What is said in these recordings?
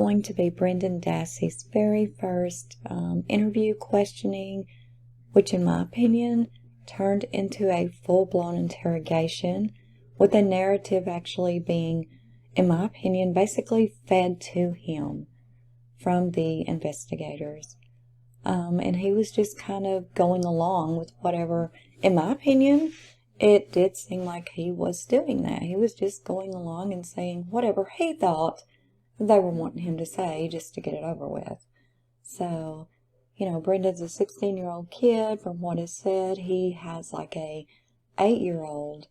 going to be Brendan Dassey's very first interview questioning, which in my opinion turned into a full-blown interrogation, with the narrative actually being, in my opinion, basically fed to him from the investigators. And he was just kind of going along with whatever, in my opinion, it did seem like he was doing that. He was just going along and saying whatever he thought they were wanting him to say just to get it over with. So, Brendan's a 16-year-old kid. From what is said, he has like a 8-year-old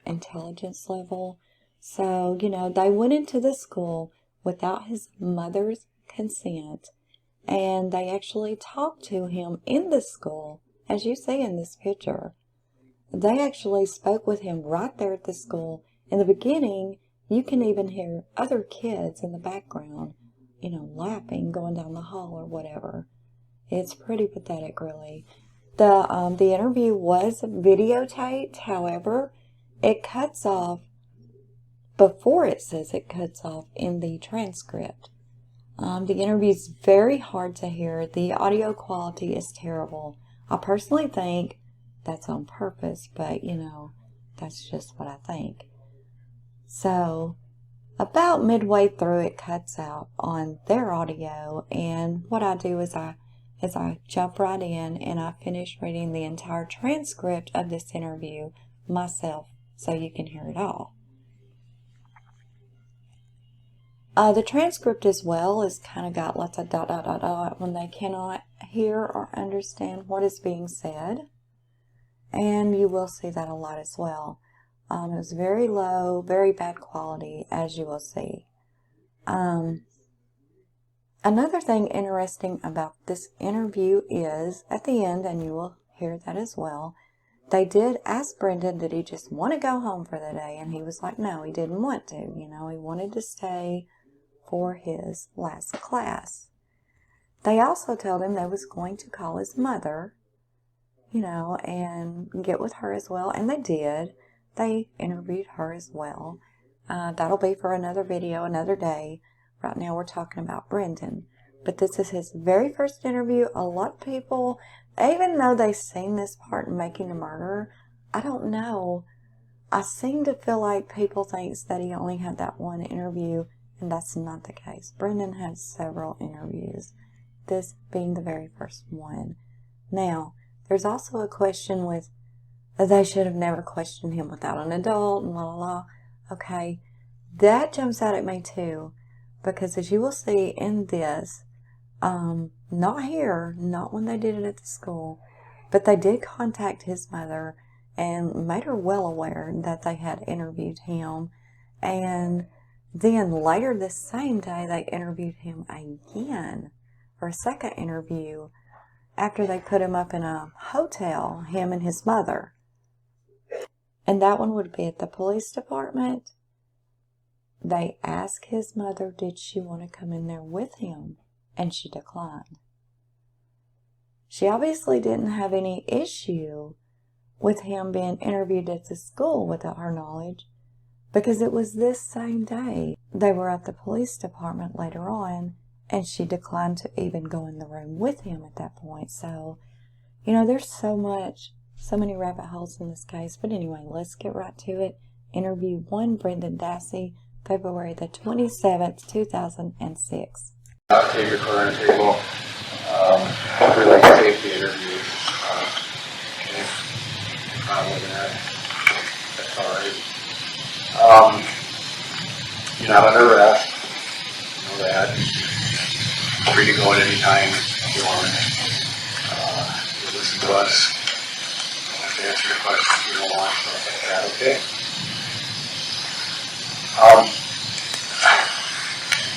intelligence level. So, they went into the school without his mother's consent, and they actually talked to him in the school, as you see in this picture. They actually spoke with him right there at the school. In the beginning, you can even hear other kids in the background, laughing, going down the hall or whatever. It's pretty pathetic, really. The interview was videotaped. However, it cuts off before it says it cuts off in the transcript. The interview is very hard to hear. The audio quality is terrible. I personally think that's on purpose, but, that's just what I think. So, about midway through, it cuts out on their audio, and what I do is I jump right in and I finish reading the entire transcript of this interview myself, so you can hear it all. The transcript as well is kind of got lots of ... when they cannot hear or understand what is being said, and you will see that a lot as well. It was very low, very bad quality, as you will see. Another thing interesting about this interview is, at the end, and you will hear that as well, they did ask Brendon, did he just want to go home for the day? And he was like, no, he didn't want to. He wanted to stay for his last class. They also told him they was going to call his mother, and get with her as well. And they did. They interviewed her as well. That'll be for another video, another day. Right now we're talking about Brendon. But this is his very first interview. A lot of people, even though they've seen this part in Making a Murder, I don't know. I seem to feel like people think that he only had that one interview, and that's not the case. Brendon had several interviews, this being the very first one. Now, there's also a question with, they should have never questioned him without an adult, and la la la. Okay, that jumps out at me too, because as you will see in this, not here, not when they did it at the school, but they did contact his mother and made her well aware that they had interviewed him. And then later this same day, they interviewed him again for a second interview after they put him up in a hotel, him and his mother. And that one would be at the police department. They asked his mother, did she want to come in there with him? And she declined. She obviously didn't have any issue with him being interviewed at the school without her knowledge, because it was this same day they were at the police department later on, and she declined to even go in the room with him at that point. So, there's so many rabbit holes in this case. But anyway, let's get right to it. Interview 1, Brendan Dassey, February the 27th, 2006. Tape recorder on the table. We like to tape the interview. Okay. I'm looking at it. That's all right. You're not under arrest. You know that. Free to go at any time you want. You listen to us. You have to answer your questions you don't want. Stuff like that. Okay.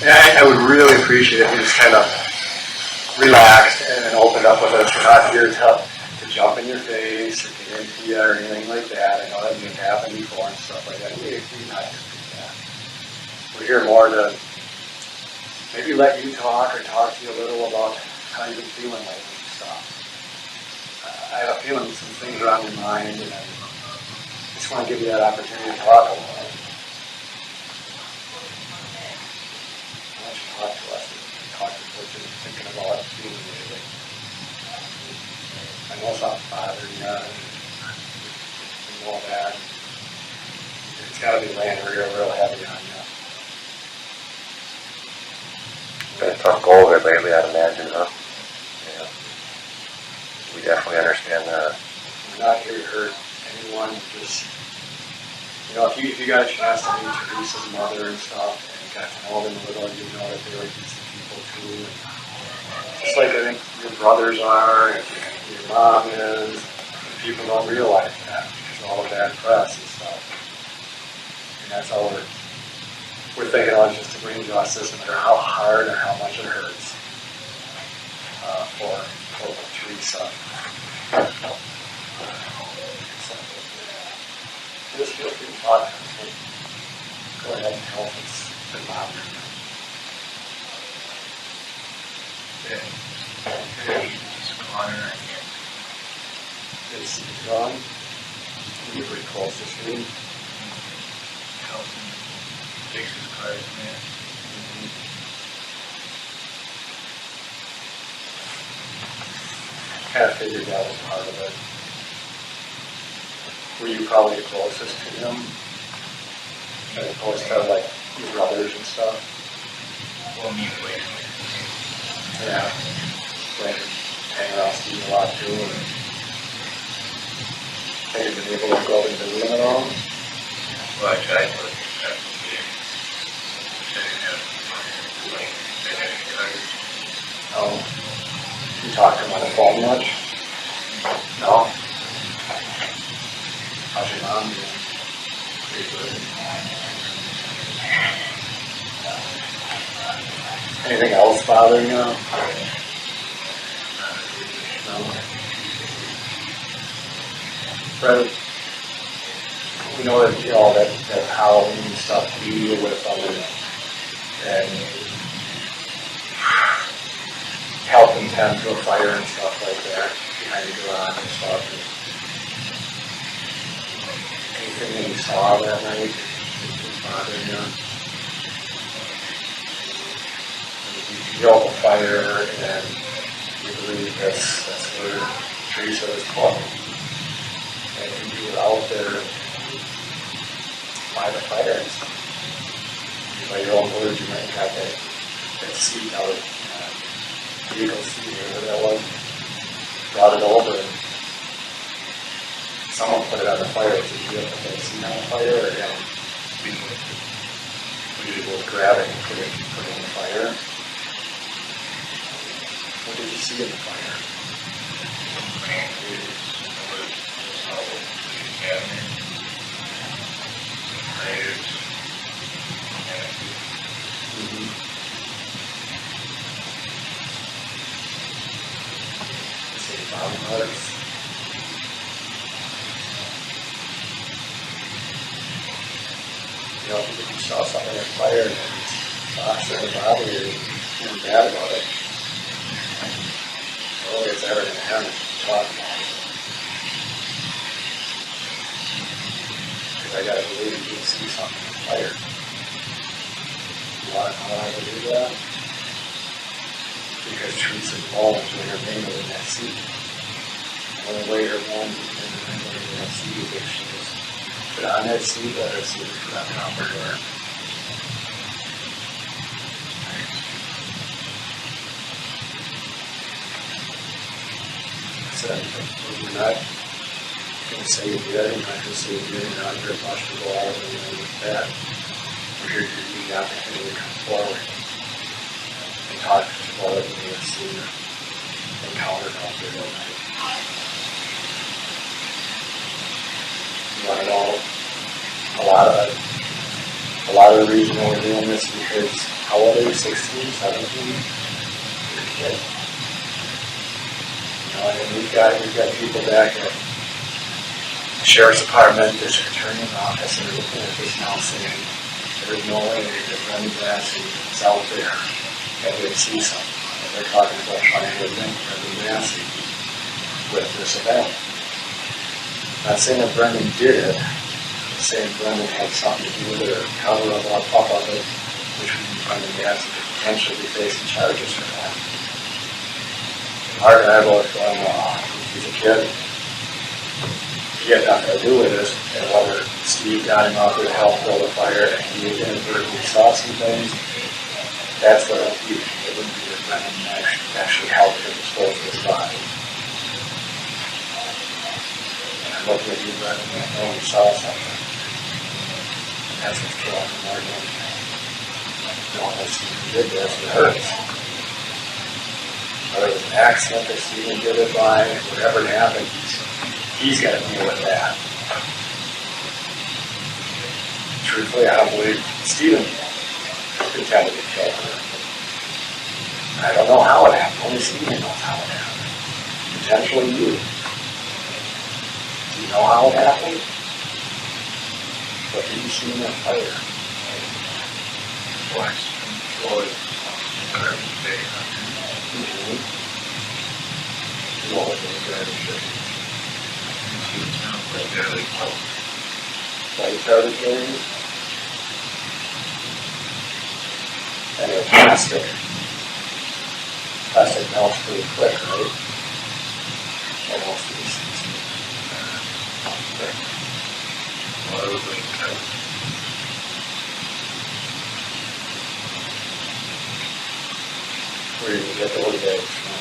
I would really appreciate if you just kind of relaxed and opened up with us. We're not here to jump in your face or get into you or anything like that. I know that may have happened before and stuff like that. We're not here to do that. We're here more to maybe let you talk or talk to you a little about how you've been feeling lately and stuff. I have a feeling some things are on your mind, and I just want to give you that opportunity to talk a little. talk to us and talk to what you're thinking about doing lately. I know something's bothering you and all that. It's got to be laying real heavy on you. Been a tough go of it lately, I'd imagine, huh? Yeah. We definitely understand that. We're not here to hurt anyone. Just, if you got a chance to meet Theresa's mother and stuff, and got to know them a little, you know that they were decent people too. And just like I think your brothers are, and your mom is, and people don't realize that because of all the bad press and stuff. And that's all we're thinking of, just to bring justice, no matter how hard or how much it hurts for Theresa. Just feel free to talk to me. Go ahead and tell if it's been bothering you. He's gone, and I can't. He's gone. You're pretty close to screen. Help him fix his car's man. Kind of figured that was part of it. Were you probably the closest to him? Kind of close to like your brothers and stuff? Well, me wait. Yeah. Like hang around Steve a lot too. And have you been able to go and visit him at all? Well, I tried, but that was weird. I didn't have, any cars. Oh. You talk to him on the phone much? No? How's your mom doing? Pretty good. Anything else bothering you? No? Brendon, we know that, that Halloween stuff you deal with and help them tend to a fire and stuff like that behind the garage and stuff. Anything that you saw that night that was bothering you? You built a fire and you believe that's where Theresa was caught. And you were out there by the fire and stuff. By your own words, you might have got that seat out of vehicle seat or whatever that was, brought it over and someone put it on the fire. Did you have to put that seat on the fire or him? We were able to grab it and put it in the fire. What did you see in the fire? Parts. If you saw something in the fire and thoughts in the body, you're feeling bad about it. Well, it's ever going to happen to talk about it. Because I got to believe you can see something in the fire. You want to know how to do that? Because Theresa's bones when her finger in that seat. The only way her bones is in the finger in that seat is if she was put on that seat, let her see the front top of her. So we're not going to say you did, we're not going to say you did, you're not here to rush to go out of anything like that. We're here to give you the opportunity to come forward and talk about what you may have seen or encountered out there that night. You want to know a lot of the reason why we're doing this is because how old are you, 16, 17? You're a kid. And we've got people back at the Sheriff's Department, District Attorney's Office, and they're looking at this now saying there's no way that Brendan Dassey is out there that would see something. And they're talking about trying to link Brendan Dassey with this event. Not saying that Brendan did it, but saying Brendan had something to do with it or cover up of it, which would be Brendan Dassey potentially be facing charges for that. Mark and I both going, he's a kid. He had nothing to do with this, and whether Steve got him out there to help build a fire and he inadvertently saw some things, that's what it would be. It wouldn't be that Brendan actually helped him dispose of his body. And I'm looking at you, Brendan, and I know you saw something. And that's what's killing him more than anything. Knowing that Steve did this, it hurts. Whether it was an accident that Stephen did it by, whatever happened, he's got to deal with that. Truthfully, I don't believe Stephen intended to kill her. I don't know how it happened. Only Stephen knows how it happened. Potentially you. Do you know how it happened? What did you see in that fire? Watched Floyd garbage day. What was the garbage day? He was like barely close. White garbage days? And it was plastic. Plastic melts pretty quick, right? Almost easy. Well, it was like Where did you get those eggs from?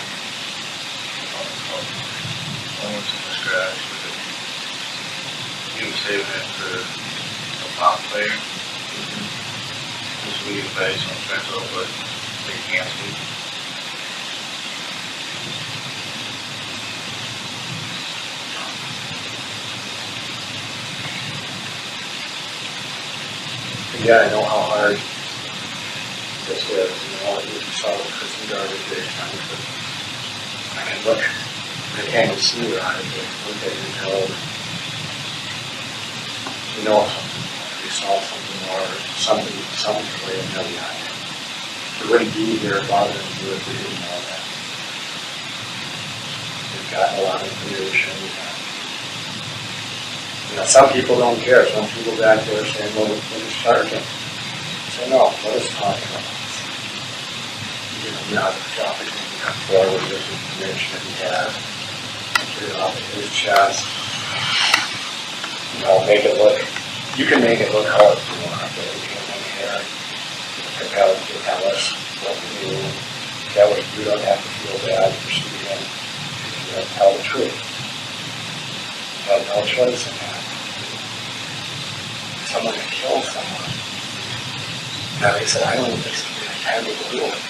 I went to the scratch with it. He was saving it for a pop player. This week, base on Central, but they canceled. Yeah, I know how hard this is. You know, you saw the prison garbage day time, but I can look. I can't even see your eyes, but look at your nose. You know something more. You saw something more. Something way in the eye. It wouldn't be here bothering you if we didn't know that. We've gotten a lot of information. You know, some people don't care. Some people back there saying, well, we're just charging. So no, let us talk about this. You know, you have the opportunity to come forward with information that you have. Get it off of his chest. You know, make it look, you can make it look hard if you want, but you can make it compel you to tell us what to do. That way you don't have to feel bad for speaking. You have to tell the truth. You have no choice in that. Someone had killed someone. Now they said, I don't think they intended to do it,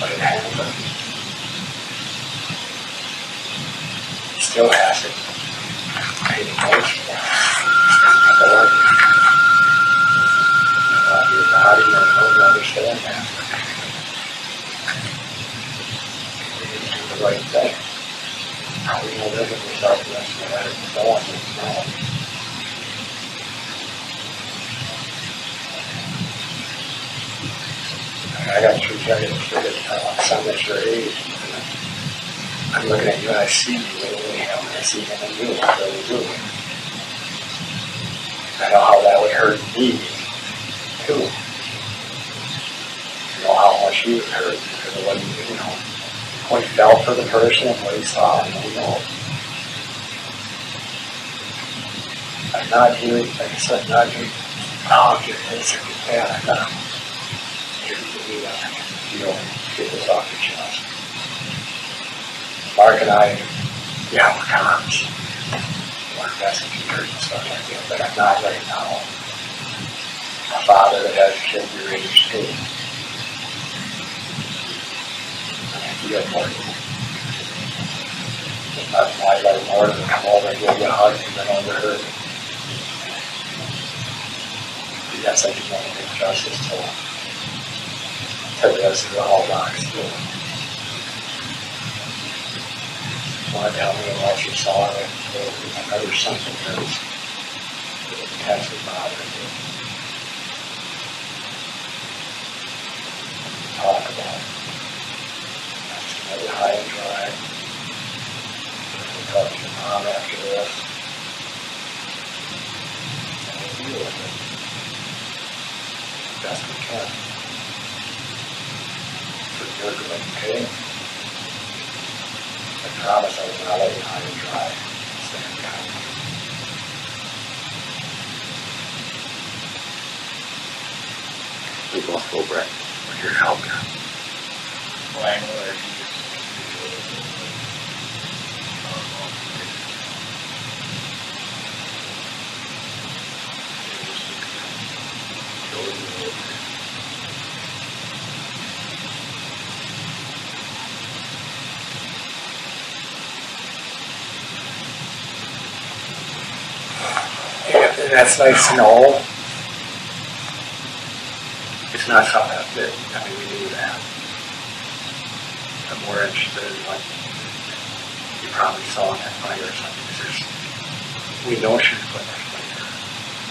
but it happened. He still has to pay the price for that. The Lord, your body and don't understand that. You need to do the right thing. How are we going to live with yourself the rest of the life? No one needs to know. I got three kids, son that's your age. I'm looking at you and I see you in him, and I see him in you, I really do. I know how that would hurt me, too. I know how much he would hurt because of what he, you know, what he felt for the person and what he saw, you know. I'm not here, like I said, not here, oh, get this or get that, I'm not. You know, get this off your chest. Mark and I, yeah, we're cops. We're investigators and stuff like that, but I'm not right now. A father that has a kid your age too. You have more. I'd like more than come over and give you a hug and then over her. Yes, I do want to make justice to Theresa the Halbach too. Want to tell me about your sorrow? I know there's something that's intensely bothering you. Talk about it. Just another high and dry. We'll talk to your mom after this. And we'll deal with it. Best we can. You're good, okay? I promise I will not let you high and dry. Stand behind me. We both go, Brett. We're here to help you. Well, I know that he And that's nice to know. It's not something that, I mean, we knew that. I'm more interested in what you probably saw in that fire or something, because we know she was putting that fire.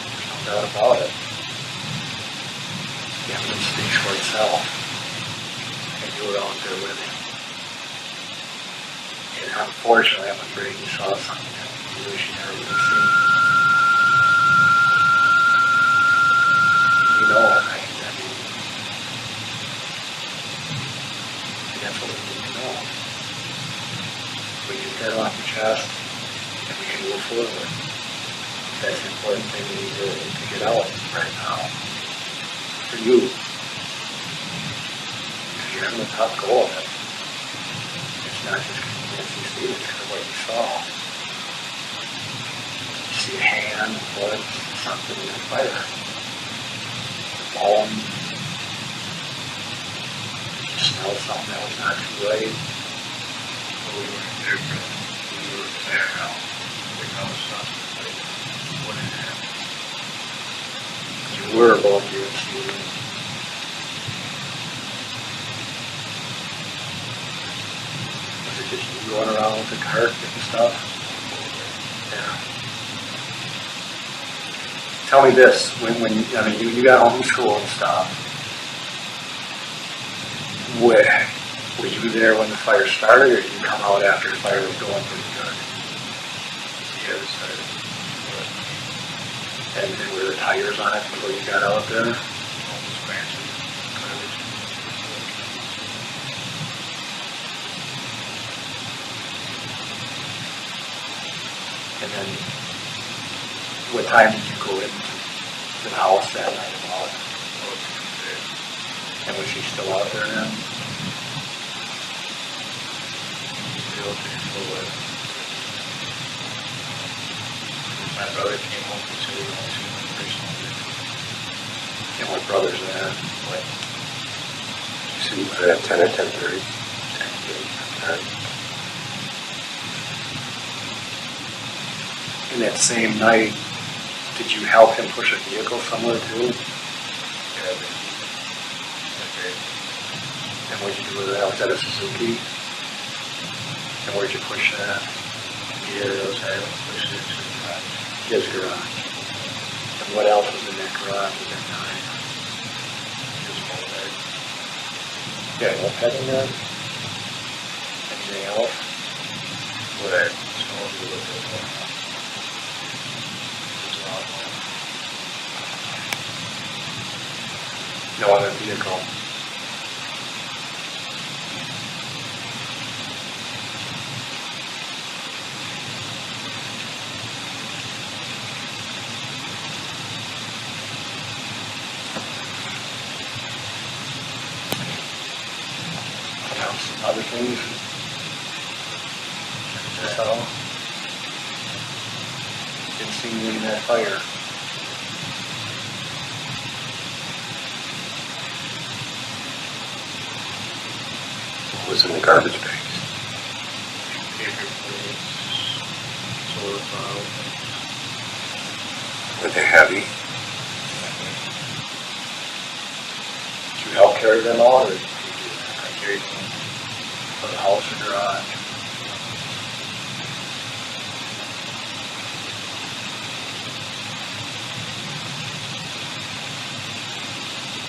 There's no doubt about it. The evidence speaks for itself. And you were out there with him. And unfortunately, I'm afraid you saw something that you wish you never would have seen. You know it, right? I mean, that's what we need to know. We get that off your chest, and we can move forward. That's the important thing we need to get out right now. For you. Because you're having a tough go of it. It's not just convincing Steve, because of what you saw. You see a hand, foot, something in the fire. Did you smell something that was not too right? we were different. We were there now. We know something like what had happened. You were both here and Steve. Was it just you going around with the cart and stuff? Yeah. Tell me this, when I mean, you got home from school and stuff, were you there when the fire started, or did you come out after the fire was going pretty good? Yeah, it started. And were there tires on it before you got out there? Almost branches, garbage. And then, what time did you go into the house that night about it? And was she still out there then? My brother came home from school and went to my personal. And what brother's that? What? So you put it at 10 or 10:30? 10:30. And that same night, did you help him push a vehicle somewhere too? Yeah, but okay. And what did you do with that? Was that a Suzuki? And where'd you push that? Yeah, those had to push it to the garage. His garage. And what else was in that garage at that time? Just moped. Yeah, moped in there? Anything else? What I smoked a little bit more. There's a lot more. No other vehicle. Some other things. That's all. Didn't see you in that fire. What was in the garbage bags? Paper plates, soda bottles. Were they heavy? Did you help carry them out, or did you do that? I carried them. For the house or garage?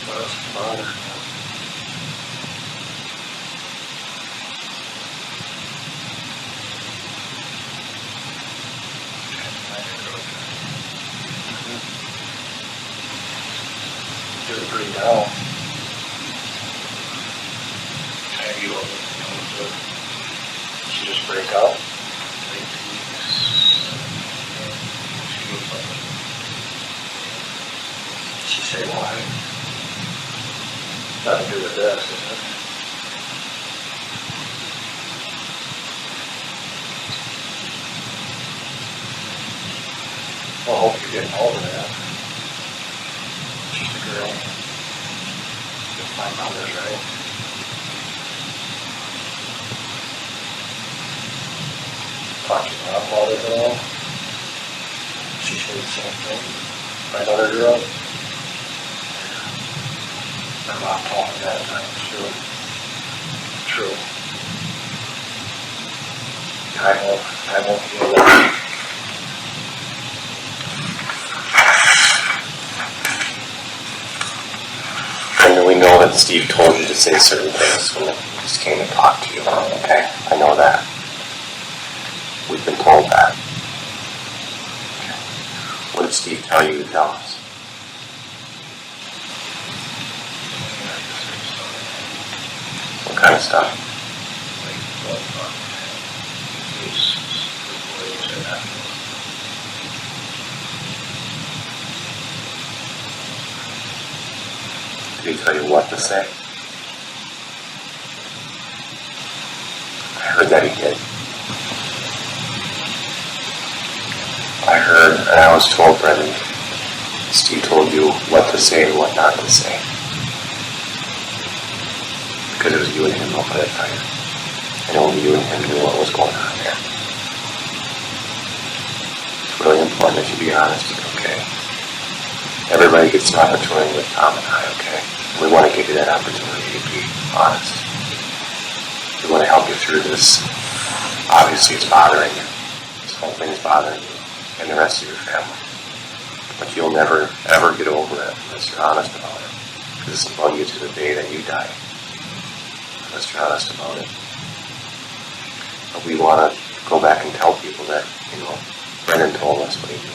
What else is the matter? You're pretty down. maybe what was the She just break out. late 2 weeks. She goes up. She say why? Nothing to do with this, is it? Well, I hope you're getting over that. She's a girl. It's my mother's, right? Talk to your mom about it at all? She said the same thing. My other girl. My mom told me that time. True. True. Time won't heal that. And we know that Steve told you to say certain things when he just came to talk to you. Okay, I know that. We've been told that. What did Steve tell you to tell us? What kind of stuff? Did he tell you what to say? I heard that he did. I heard, and I was told, Brendan, Steve told you what to say and what not to say. Because it was you and him up at that fire. And only you and him knew what was going on there. It's really important that you be honest, okay? Everybody gets an opportunity with Tom and I, okay? We want to give you that opportunity to be honest. We want to help you through this. Obviously, it's bothering you. This whole thing is bothering you and the rest of your family. But you'll never, ever get over it unless you're honest about it. Because this will bug you to the day that you die. Unless you're honest about it. But we want to go back and tell people that, Brendan told us what he knew.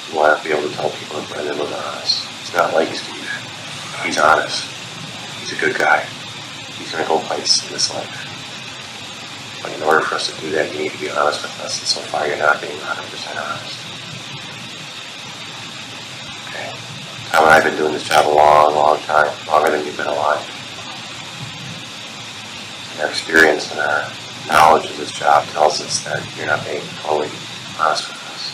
We want to be able to tell people that Brendan was honest. It's not like Steve. He's honest. He's a good guy. He's going to go places in this life. But in order for us to do that, you need to be honest with us. And so far, you're not being 100% honest. Okay? Tom and I have been doing this job a long, long time. Longer than you've been alive. And our experience and our knowledge of this job tells us that you're not being totally honest with us.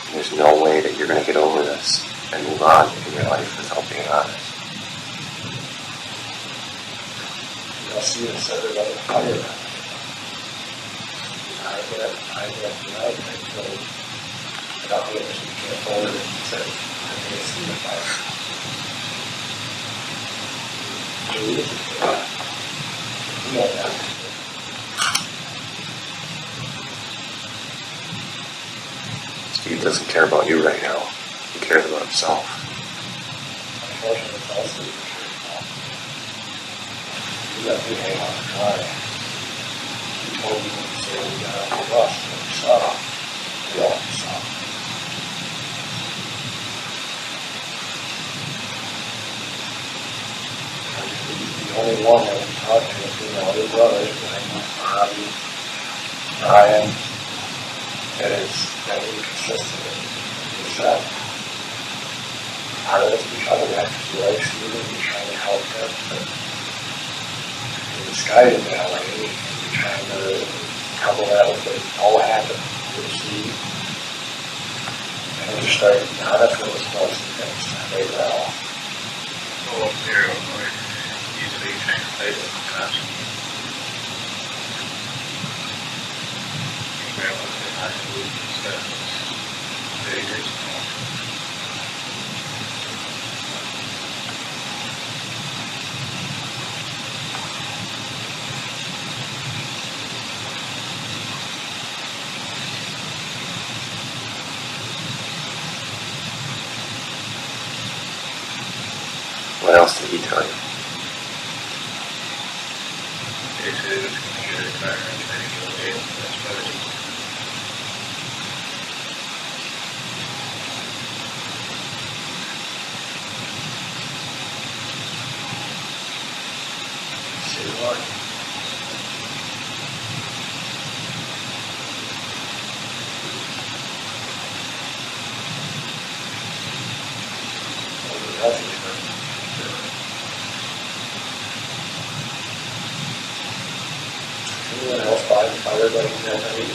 And there's no way that you're going to get over this and move on in your life without being honest. I'll see you instead of other fire. I got witness and came forward and said, I think it's in the fire. Steve doesn't care about you right now. He cares about himself. Unfortunately, it's also the truth. You got me hang on the dry. He told me when you say we got on the bus and we saw him. We all saw him. The only one that we talked to was the other brothers, Robbie, Brian, that we consistent with that. Part of it's because of that, because we like Stephen, we're trying to help him, but it's guided that way, we're trying to couple that with what all happened with Steve. And we just started being honest with us most of the things, and they were all. Go up there, or usually translate it from constant. Email us at Highschool stuff. 30 years ago. What else did he tell you? They said it was going to get a car and try to get away. That's about it. Good luck. Anyone else by the fire that night?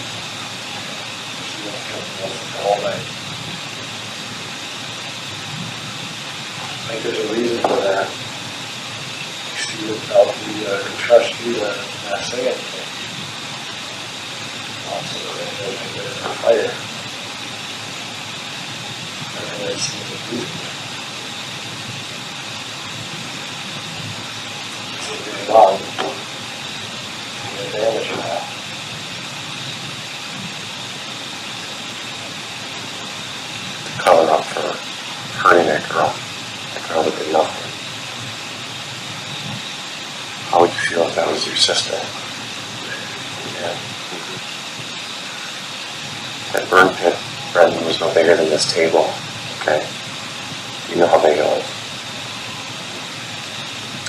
All night. I think there's a reason for that. Steve felt he could trust you to not say anything. Also, they're in a fire. And they seem to be it's really long. The damage of that. Cover up for hurting that girl that did nothing. How would you feel if that was your sister? Yeah. That burn pit, Brendon, was no bigger than this table. Okay? You know how big it was.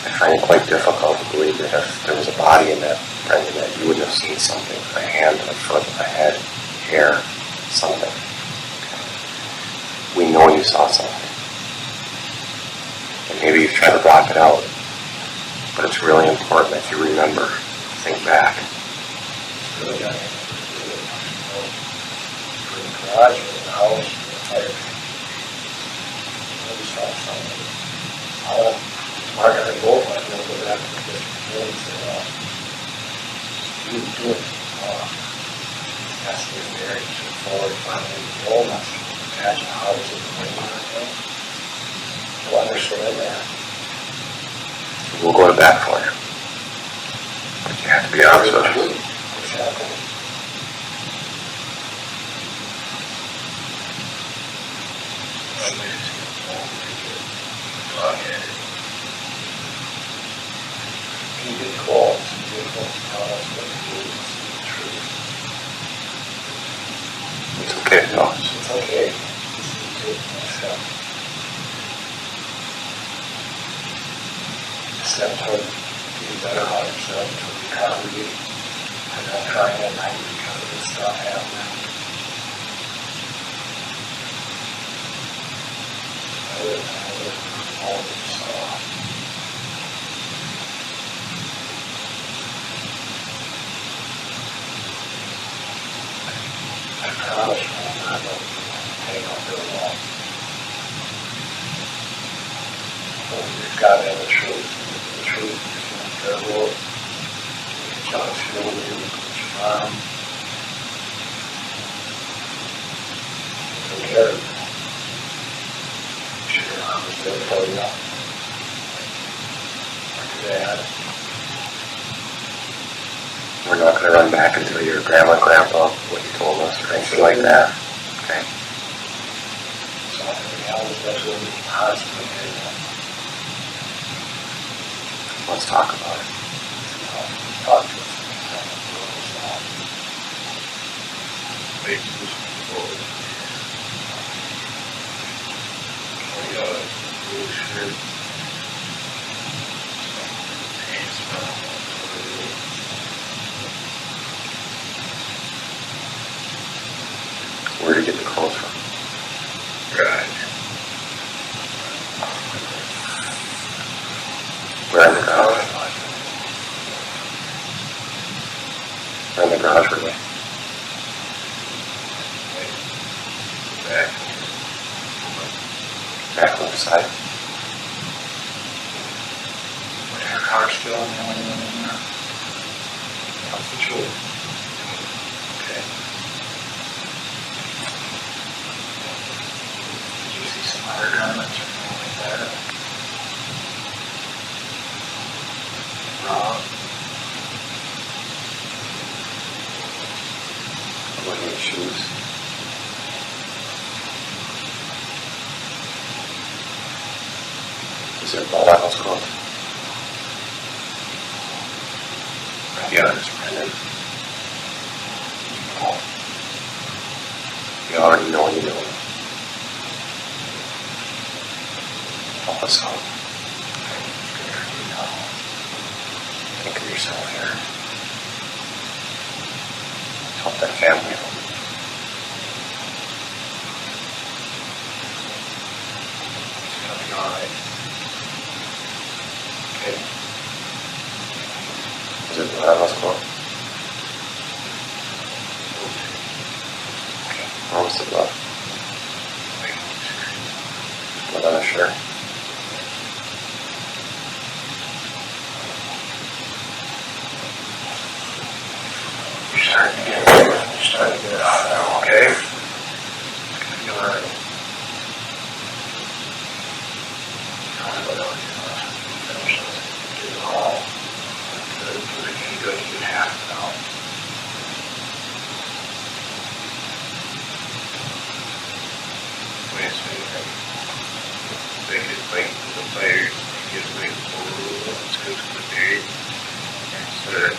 I find it quite difficult to believe that if there was a body in that, Brendon, that you wouldn't have seen something. A hand, a foot, a head, hair, something. We know you saw something. And maybe you've tried to block it out. But it's really important that you remember. Think back. It's really got anything to do with for the garage or the house or the fire. I just saw something. Mark and I both went to go back to the district and say, you didn't do it. Has to be very straightforward, finally, the old message. Imagine how it was in the rain right now. You'll understand that. We'll go to bat for you. But you have to be honest with us. Exactly. You get calls. You get calls to tell us what to do. It's the truth. It's okay, no. It's okay. Just need to take the next step. Step toward getting better about yourself, toward recovery, and not crying at night because of this stuff happening. I live all of this stuff. I promise you I'm not going to hang on very long. But we've got to have the truth. The truth is in the third world. John's here with you, with your mom. Take care of you. Make sure your mom is there for you. Or your dad. We're not going to run back and tell your grandma, grandpa what you told us or anything like that. Okay? So I'm going to be out especially in the hospital. Let's talk about it. Talk to us. Make this forward. We really should. Hands down. Where to get the clothes from? Right. We're in the garage. We're in the garage, really. Back. Back on the side. When her car's still in the only one in there. That's the truth. Okay. Did you see some other garments or anything like that? Rob? I'm looking at shoes. Is there blood on those clothes? Be honest, Brendon. You already know you know. Help us out. Think yourself here. Help that family out. It's gonna be alright. Okay. Is it the house call? Okay. Where was the glove? Blood on the shirt. You're starting to get it out now, okay? It's gonna be alright. Finish this. Get it all. Good. Do it again. Good. You can have it now. Wait a second. Make it wait for the player. Make it wait for let's go to the period. That's good. On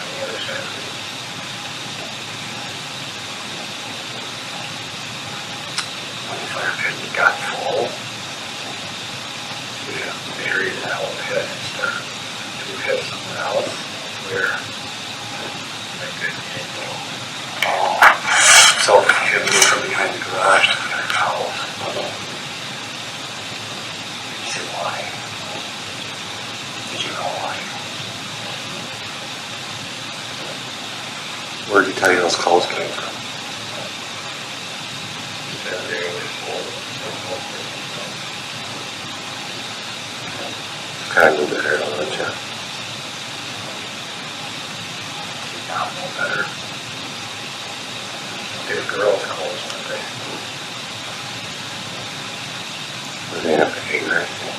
the other side of it. When the fire pit got full, we have to bury that whole pit and start to hit somewhere else where that good self-contributed from behind the garage to the other house. Did you say why? Did you know why? Where did he tell you those calls came from? Kind of knew better, don't you? Now know better. They're girls' calls, aren't they? Were they up to 8 or anything?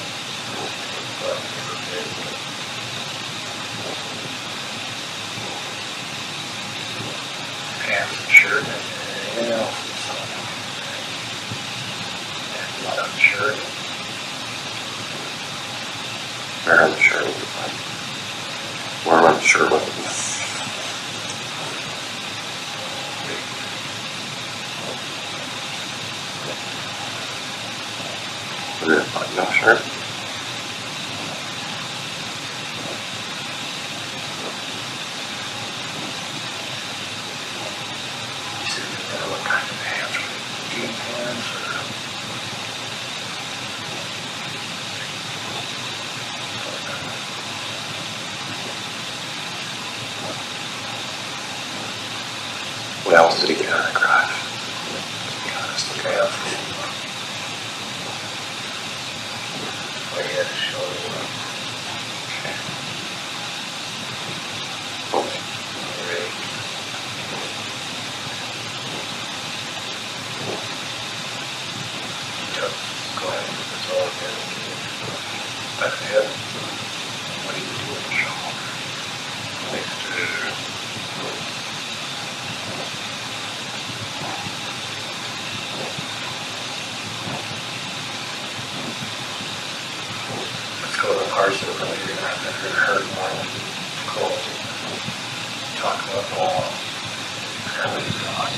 Pants and shirt and anything else. And blood on the shirt. Wear on the shirt with it. Wear on the shirt with it. Was it a button-up shirt? You said you didn't know what kind of pants were they? Jean pants or? What else did he get out of the garage? To be honest, okay, I'll see. I had to show you. Okay. Great. Yep, go ahead. That's all again. That's it. What do you do in the shower? Next to go to the parts that are really going to hurt more than close. Talk about all everybody's gone.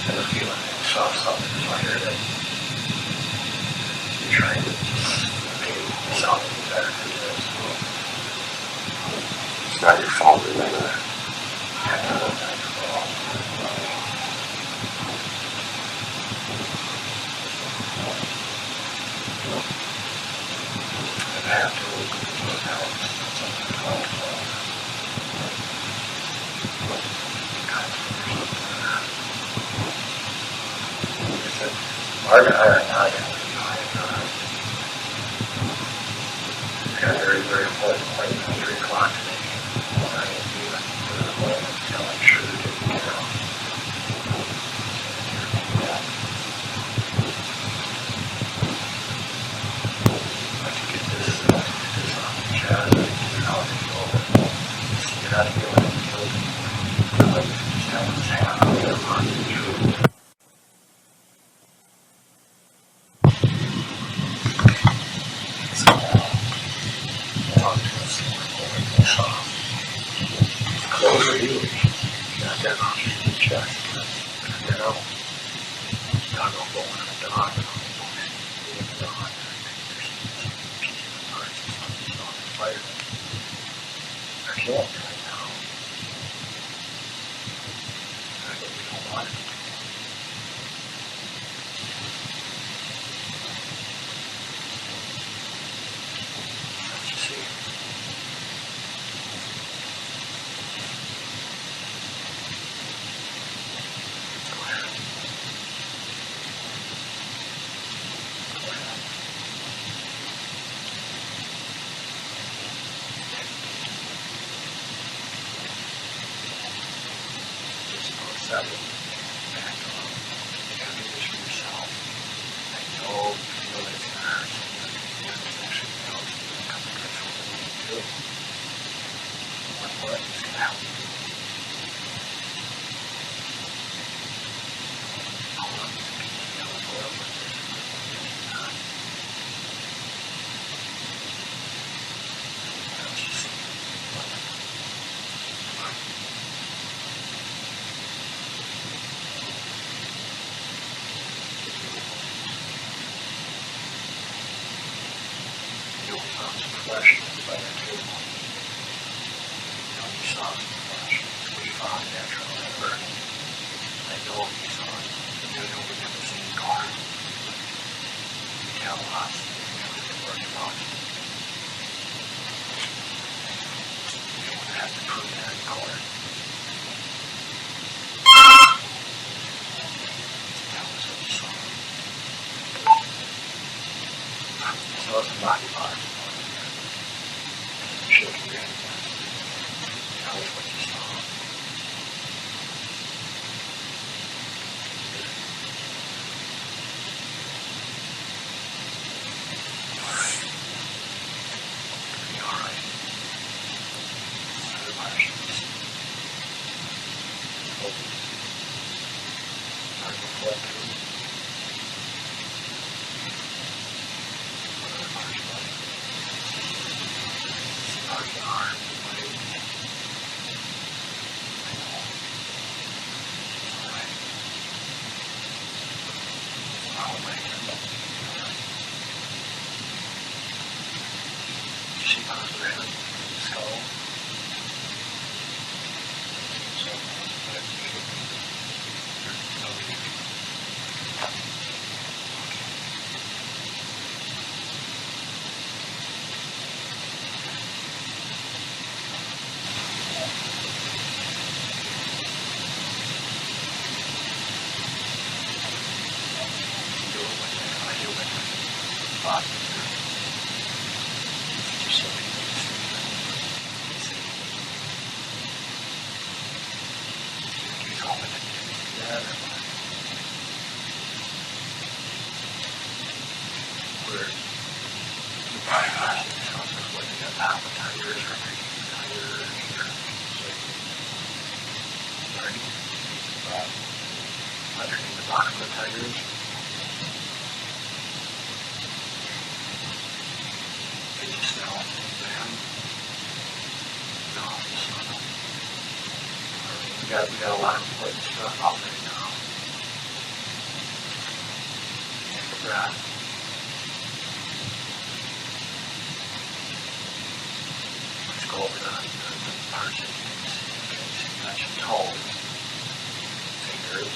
And the feeling that you saw something in fire that you're trying to make something better than this. It's not your fault, remember that. Yeah, no, it's not your fault. I have to look out something called Mark and I are not going to be behind we got a very, very important appointment at 3 o'clock today. I'm not going to be with the appointment until I'm sure they're taken care of. Not feeling guilty. Just having this happen on their part is true. So, talk to us close review. You got that on your chest. You know, not going to go in the dog. In the dog. There's some pieces of parts on the fire. can't right now. But we don't want it. Don't you see? Go ahead. Go ahead. Just for a second, back up. You gotta do this for yourself. I know you feel that it's gonna hurt somebody. You know it's actually knows you're gonna come to grips with what you need to do. What is gonna help you? How long do you think you can go for with this? Not. Don't you see? Come on. You'll find some flesh by that table. You saw some flesh. We found it after all that burning. I know you saw it. You know we never seen the car. You tell us everything worked about it. You don't have to prove that in court. Tell us what you saw. You saw some body parts. Shake your head. Tell us what you saw. Alright. Be alright. Other questions? Focus. Start reflecting. What other parts of life? Part of the arm, the leg. I know. It's alright. Oh my God. Alright. You see part of the head, the skull? So, that's no big. Underneath the bottom of the tires. Did you smell them? No, you smell them. We got a lot of important stuff out right now. Take a breath. Let's go over the parts that you can see. Okay, so you got your toes, fingers,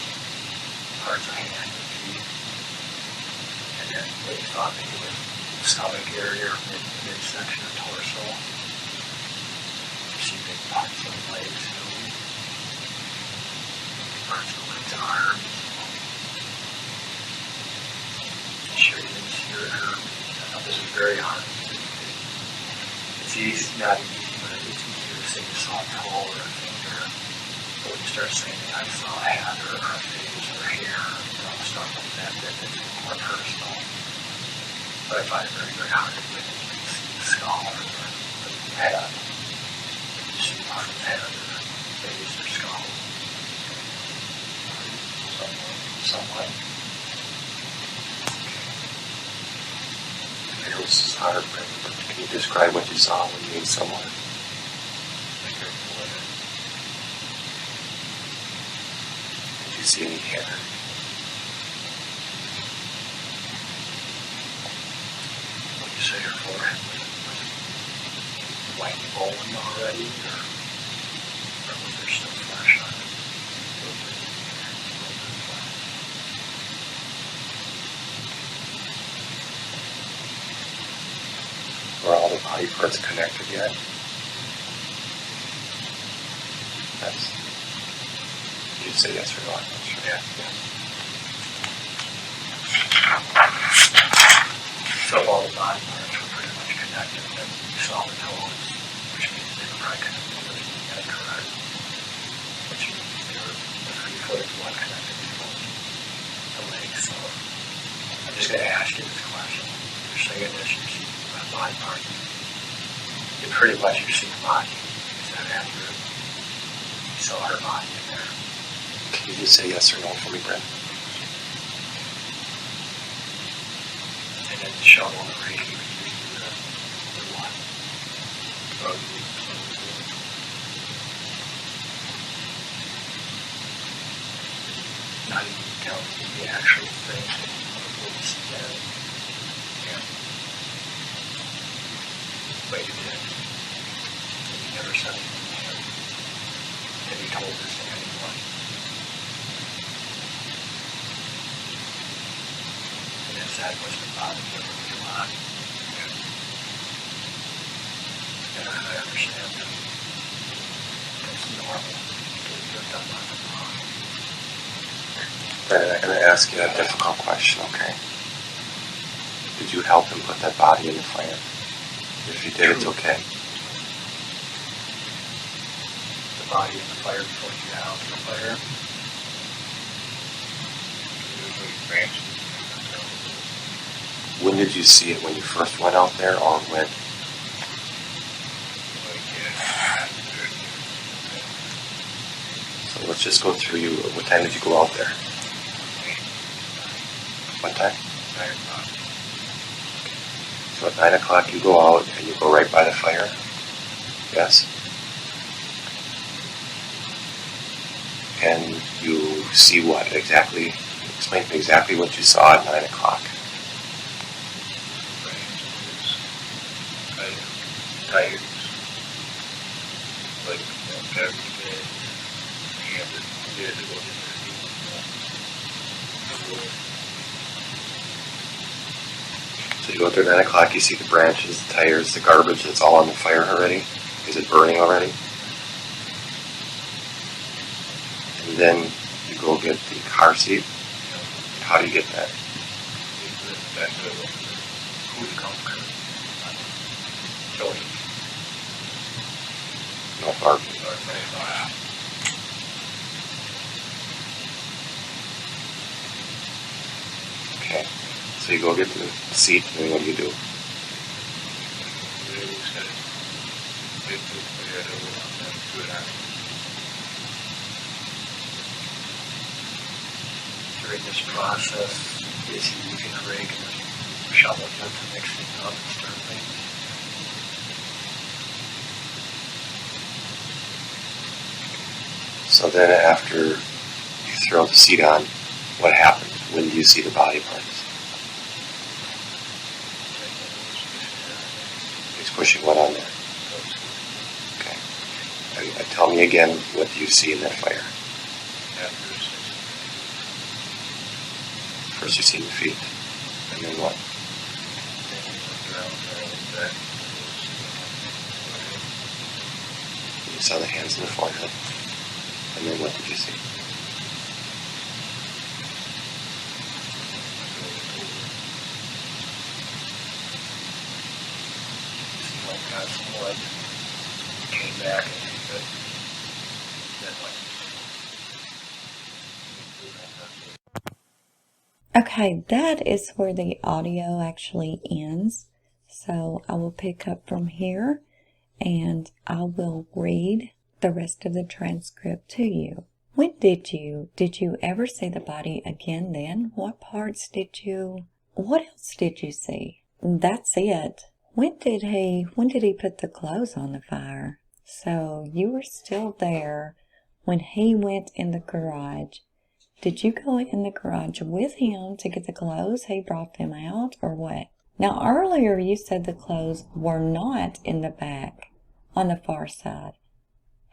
parts of hand and feet, and then what you thought maybe was stomach area or midsection of torso. You see big parts of the legs, parts of the legs and arms. Sure you didn't see your arm. I know this is very hard. It's easy, not easy, but it's easier to say you saw a toe or a finger. But when you start saying I saw a hand or a face or hair, stuff like that, that's more personal. But I find it very, very hard to see the skull or the head. You see part of the head or face or skull. Somewhat. I know this is hard, Brendon, but can you describe what you saw when you meet someone? Did you see any hair? What you say your forehead was white bone already, or was there still flesh on it? Were all the body parts connected yet? That's. You say yes or no? I'm not sure. Yeah. So all the body parts were pretty much connected, and you saw the toes, which means they were probably connected to the head, correct? Which means they were the 3 foot is one connected to the legs. So I'm just going to ask you this question. You're saying this, you're seeing the body part. You pretty much you're seeing the body. Is that accurate? You saw her body in there. Can you just say yes or no for me, Brendon? And then the shovel and the rake, you would use the what? Not even telling me the actual thing of what you see there. Yeah. But you did. And you never said anything to him. Have you told this to anyone? And is that what's been bothering you a lot? Yeah. And I understand that. It's normal. You've done nothing wrong. Brendon, I'm going to ask you a difficult question, okay? Did you help him put that body in the fire? If you did, it's okay. The body in the fire before you got out to the fire. When did you see it? When you first went out there, or when? So let's just go through you. What time did you go out there? What time? 9 o'clock. So at 9 o'clock you go out and you go right by the fire? Yes? And you see what exactly? Explain to me exactly what you saw at 9 o'clock. Tires. Like, every day. And it did go in So you go out there at 9 o'clock, you see the branches, the tires, the garbage that's all on the fire already. Is it burning already? And then you go get the car seat. How do you get that? No barb. Okay. So you go get the seat, and then what do you do? During this process, is he using a rake and a shovel to mix things up and stir things? So then after you throw the seat on, what happens? When do you see the body parts? He's pushing what on there? Okay. Tell me again, what do you see in that fire? First you see the feet, and then what? You saw the hands and the forehead, and then what did you see? Came back and he then Okay, that is where the audio actually ends. So I will pick up from here and I will read the rest of the transcript to you. When did you ever see the body again then? What parts what else did you see? That's it. When did he put the clothes on the fire? So you were still there when he went in the garage. Did you go in the garage with him to get the clothes? He brought them out or what? Now earlier you said the clothes were not in the back on the far side.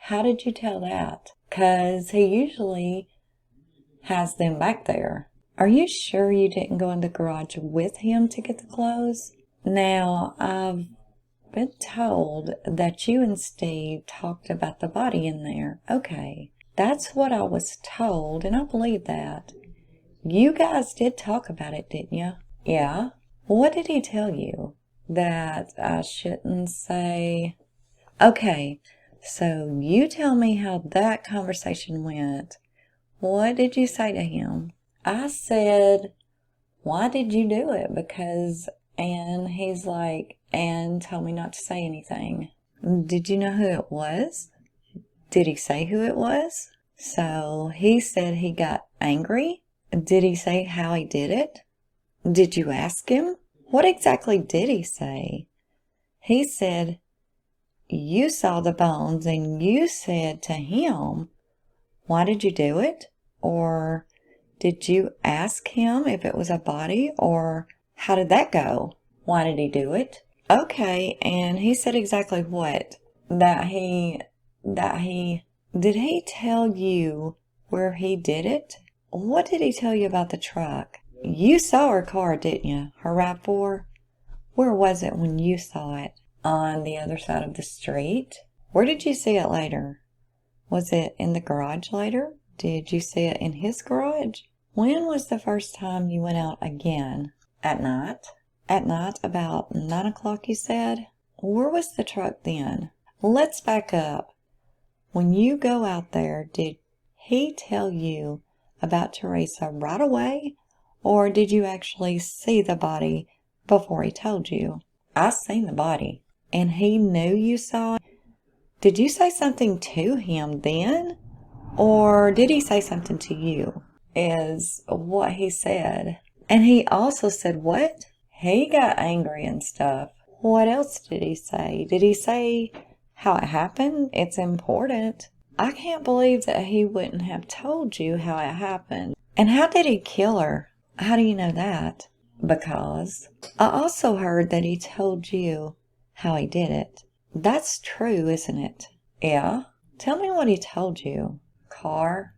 How did you tell that? 'Cause he usually has them back there. Are you sure you didn't go in the garage with him to get the clothes? Now, I've been told that you and Steve talked about the body in there. Okay, that's what I was told, and I believe that. You guys did talk about it, didn't you? Yeah. What did he tell you? That I shouldn't say... Okay, so you tell me how that conversation went. What did you say to him? I said, why did you do it? Because... And he's like, and told me not to say anything. Did you know who it was? Did he say who it was? So he said he got angry. Did he say how he did it? Did you ask him? What exactly did he say? He said, you saw the bones and you said to him, why did you do it? Or did you ask him if it was a body? Or how did that go? Why did he do it? Okay, and he said exactly what? Did he tell you where he did it? What did he tell you about the truck? You saw her car, didn't you? Her RAV4? Where was it when you saw it? On the other side of the street? Where did you see it later? Was it in the garage later? Did you see it in his garage? When was the first time you went out again? At night? At night, about 9 o'clock, you said? Where was the truck then? Let's back up. When you go out there, did he tell you about Theresa right away? Or did you actually see the body before he told you? I seen the body. And he knew you saw it? Did you say something to him then? Or did he say something to you? Is what he said. And he also said what? He got angry and stuff. What else did he say? Did he say how it happened? It's important. I can't believe that he wouldn't have told you how it happened. And how did he kill her? How do you know that? Because I also heard that he told you how he did it. That's true, isn't it? Yeah? Tell me what he told you. Car?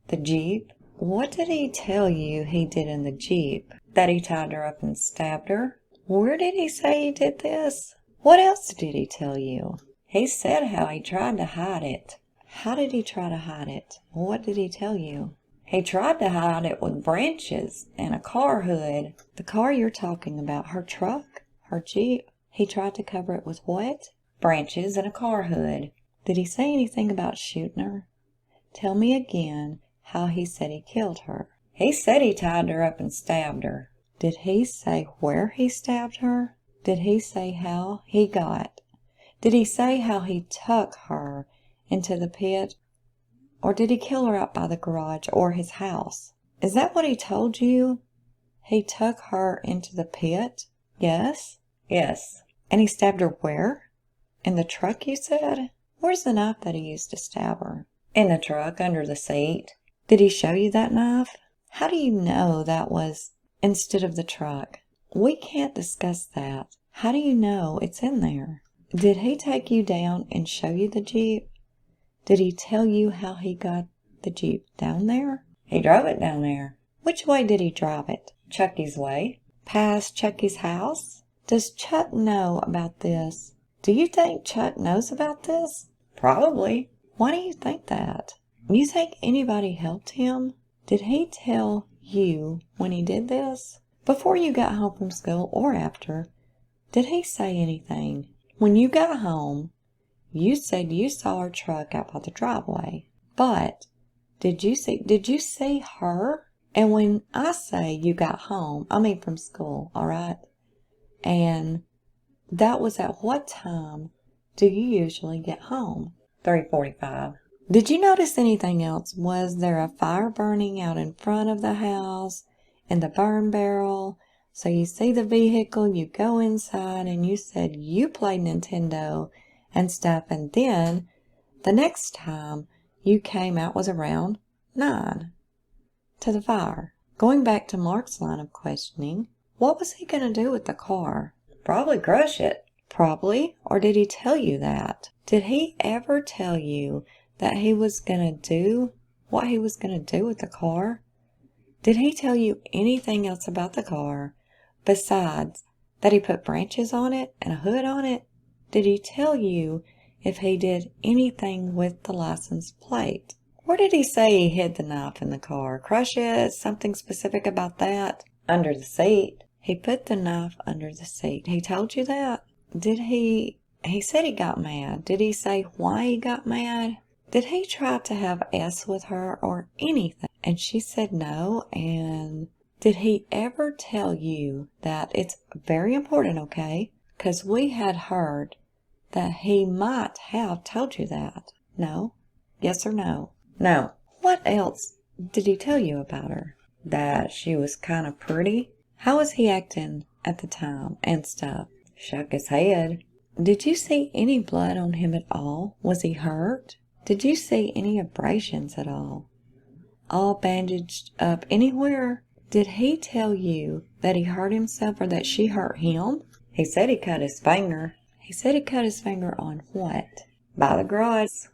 The Jeep? What did he tell you he did in the Jeep? That he tied her up and stabbed her? Where did he say he did this? What else did he tell you? He said how he tried to hide it. How did he try to hide it? What did he tell you? He tried to hide it with branches and a car hood. The car you're talking about, her truck, her Jeep, he tried to cover it with what? Branches and a car hood. Did he say anything about shooting her? Tell me again how he said he killed her. He said he tied her up and stabbed her. Did he say where he stabbed her? Did he say how he got? Did he say how he took her into the pit? Or did he kill her out by the garage or his house? Is that what he told you? He took her into the pit? Yes? Yes. And he stabbed her where? In the truck, you said? Where's the knife that he used to stab her? In the truck, under the seat. Did he show you that knife? How do you know that was instead of the truck? We can't discuss that. How do you know it's in there? Did he take you down and show you the Jeep? Did he tell you how he got the Jeep down there? He drove it down there. Which way did he drive it? Chucky's way? Past Chucky's house? Does Chuck know about this? Do you think Chuck knows about this? Probably. Why do you think that? You think anybody helped him? Did he tell you when he did this? Before you got home from school or after? Did he say anything? When you got home, you said you saw her truck out by the driveway. But did you see her? And when I say you got home, I mean from school, all right? And that was at what time do you usually get home? 3:45. Did you notice anything else? Was there a fire burning out in front of the house in the burn barrel? So you see the vehicle, you go inside, and you said you played Nintendo and stuff. And then the next time you came out was around 9 to the fire. Going back to Mark's line of questioning, what was he going to do with the car? Probably crush it. Probably. Or did he tell you that? Did he ever tell you that he was going to do what he was going to do with the car? Did he tell you anything else about the car besides that he put branches on it and a hood on it? Did he tell you if he did anything with the license plate? Or did he say he hid the knife in the car? Crush it? Something specific about that? Under the seat. He put the knife under the seat. He told you that? Did he said he got mad. Did he say why he got mad? Did he try to have S with her or anything? And she said no. And did he ever tell you that it's very important, okay? Because we had heard that he might have told you that. No? Yes or no? No. What else did he tell you about her? That she was kind of pretty? How was he acting at the time and stuff? Shook his head. Did you see any blood on him at all? Was he hurt? Did you see any abrasions at all? All bandaged up anywhere? Did he tell you that he hurt himself or that she hurt him? He said he cut his finger. He said he cut his finger on what? By the garage.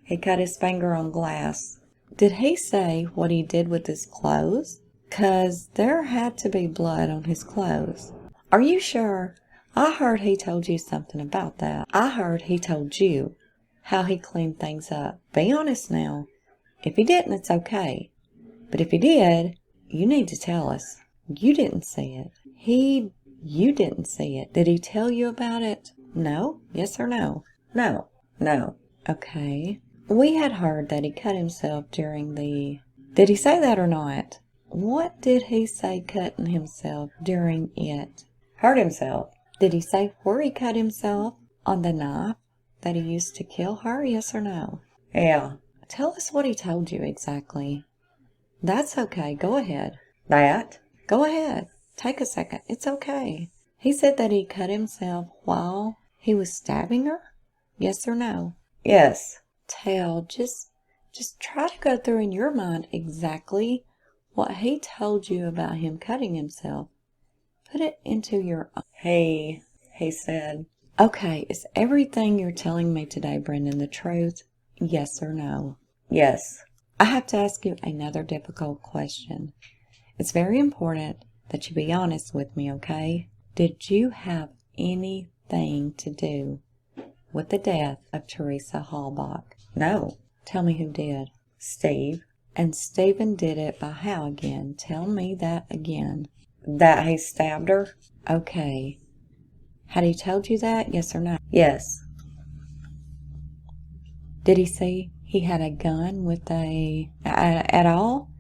He cut his finger on glass. Did he say what he did with his clothes? 'Cause there had to be blood on his clothes. Are you sure? I heard he told you something about that. I heard he told you how he cleaned things up. Be honest now. If he didn't, it's okay. But if he did, you need to tell us. You didn't see it. You didn't see it. Did he tell you about it? No? Yes or no? No. No. Okay. We had heard that he cut himself during the... Did he say that or not? What did he say cutting himself during it? Hurt himself. Did he say where he cut himself? On the knife that he used to kill her? Yes or no? Yeah. Tell us what he told you exactly. That's okay. Go ahead. That? Go ahead. Take a second. It's okay. He said that he cut himself while he was stabbing her? Yes or no? Yes. Just try to go through in your mind exactly what he told you about him cutting himself. Put it into your... He said, okay, is everything you're telling me today, Brendon, the truth? Yes or no? Yes. I have to ask you another difficult question. It's very important that you be honest with me, okay? Did you have anything to do with the death of Theresa Halbach? No. Tell me who did. Steve. And Stephen did it by how again? Tell me that again. That he stabbed her? Okay. Had he told you that? Yes or no? Yes. Did he say he had a gun with at all?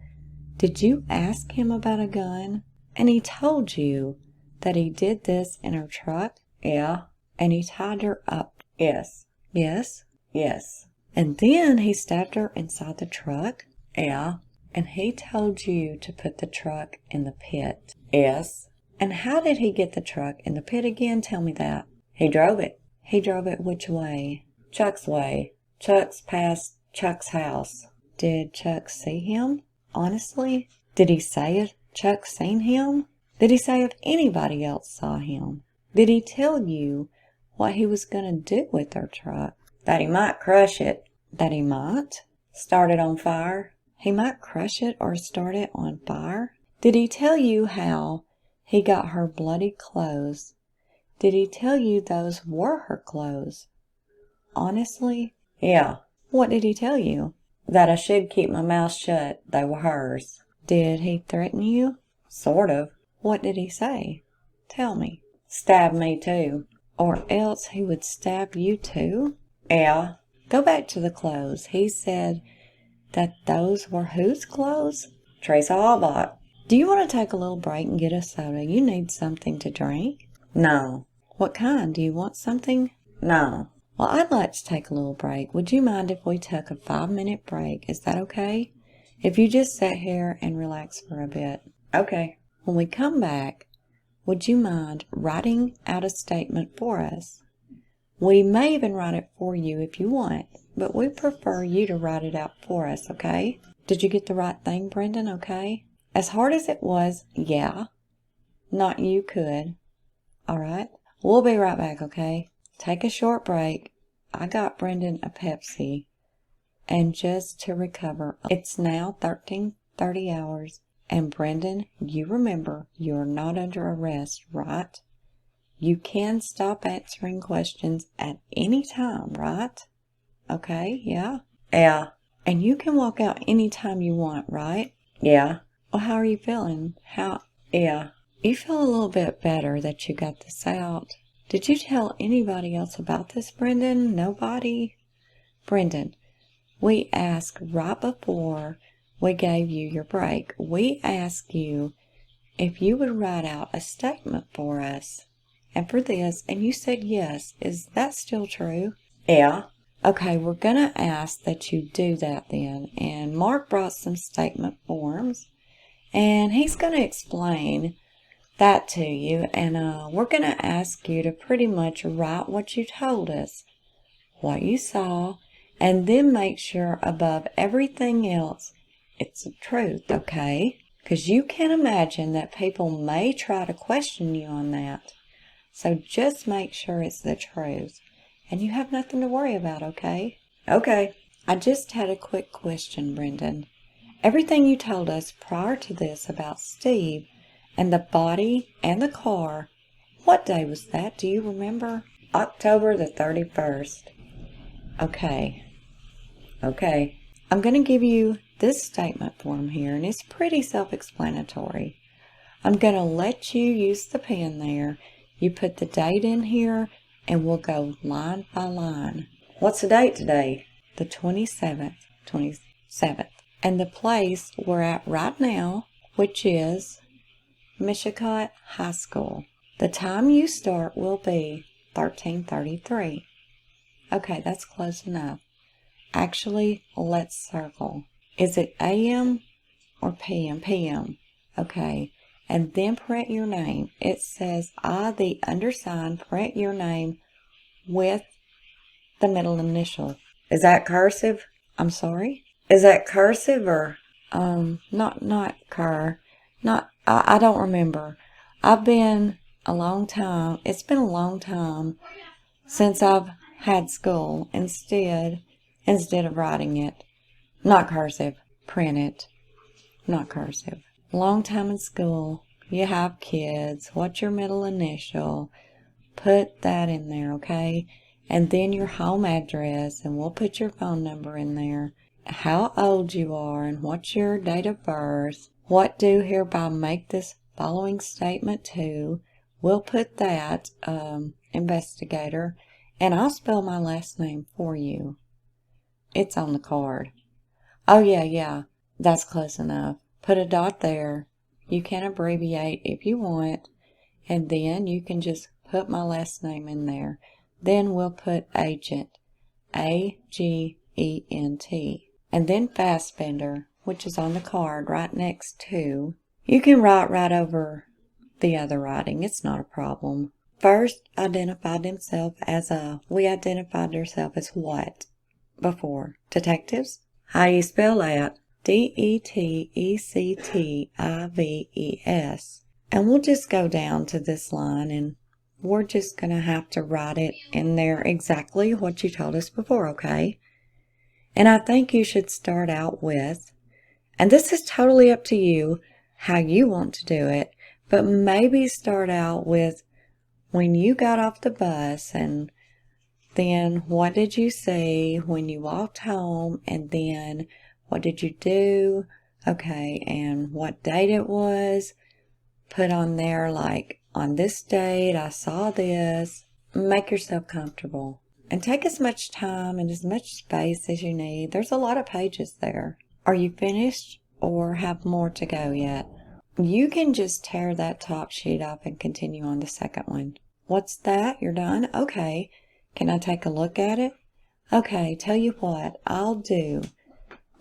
Did you ask him about a gun? And he told you that he did this in her truck? Yeah. And he tied her up? Yes. Yes? Yes. And then he stabbed her inside the truck? Yeah. And he told you to put the truck in the pit? Yes. And how did he get the truck in the pit again? Tell me that. He drove it. He drove it which way? Chuck's way. Chuck's past Chuck's house. Did Chuck see him? Honestly? Did he say if Chuck seen him? Did he say if anybody else saw him? Did he tell you what he was going to do with their truck? That he might crush it. That he might start it on fire. He might crush it or start it on fire. Did he tell you how he got her bloody clothes? Did he tell you those were her clothes? Honestly? Yeah. What did he tell you? That I should keep my mouth shut. They were hers. Did he threaten you? Sort of. What did he say? Tell me. Stab me too. Or else he would stab you too? Yeah. Go back to the clothes. He said that those were whose clothes? Theresa Halbach. Do you want to take a little break and get a soda? You need something to drink? No. What kind? Do you want something? No. Well, I'd like to take a little break. Would you mind if we took a 5-minute break? Is that okay? If you just sit here and relax for a bit. Okay. When we come back, would you mind writing out a statement for us? We may even write it for you if you want, but we prefer you to write it out for us, okay? Did you get the right thing, Brendon, okay? As hard as it was, yeah. Not you could. All right. We'll be right back, okay? Take a short break. I got Brendon a Pepsi. And just to recover, it's now 13:30 hours. And Brendon, you remember, you're not under arrest, right? You can stop answering questions at any time, right? Okay, yeah? Yeah. And you can walk out anytime you want, right? Yeah. Well, how are you feeling? Yeah. You feel a little bit better that you got this out. Did you tell anybody else about this, Brendon? Nobody? Brendon, we asked right before we gave you your break. We asked you if you would write out a statement for us and for this, and you said yes. Is that still true? Yeah. Okay, we're going to ask that you do that then. And Mark brought some statement forms, and he's going to explain that to you. And we're going to ask you to pretty much write what you told us, what you saw, and then make sure above everything else it's the truth, okay? Because you can imagine that people may try to question you on that. So just make sure it's the truth. And you have nothing to worry about, okay? Okay. I just had a quick question, Brendon. Everything you told us prior to this about Steve and the body and the car, what day was that? Do you remember? October the 31st. Okay. I'm going to give you this statement form here, and it's pretty self-explanatory. I'm going to let you use the pen there. You put the date in here, and we'll go line by line. What's the date today? The 27th. And the place we're at right now, which is Mishicot High School. The time you start will be 13:33. Okay, that's close enough. Actually, let's circle. Is it AM or PM? PM. Okay. And then print your name. It says, I, the undersigned, print your name with the middle initial. Is that cursive? I'm sorry? Is that cursive or, not cur. I don't remember. It's been a long time since I've had school. Instead of writing it. Not cursive. Print it. Not cursive. Long time in school. You have kids. What's your middle initial? Put that in there, okay? And then your home address, and we'll put your phone number in there. How old you are, and what's your date of birth. What do hereby make this following statement to. We'll put that, investigator, and I'll spell my last name for you. It's on the card. Oh, yeah, that's close enough. Put a dot there. You can abbreviate if you want, and then you can just put my last name in there. Then we'll put agent, Agent, and then Fassbender, which is on the card right next to. You can write right over the other writing. It's not a problem. First, identified himself as we identified ourselves as what before? Detectives? How you spell that? Detectives. And we'll just go down to this line, and we're just going to have to write it in there exactly what you told us before, okay? And I think you should start out with, and this is totally up to you how you want to do it, but maybe start out with when you got off the bus, and then what did you see when you walked home, and then what did you do? Okay, and what date it was. Put on there like, on this date I saw this. Make yourself comfortable. And take as much time and as much space as you need. There's a lot of pages there. Are you finished or have more to go yet? You can just tear that top sheet off and continue on the second one. What's that? You're done? Okay. Can I take a look at it? Okay, tell you what I'll do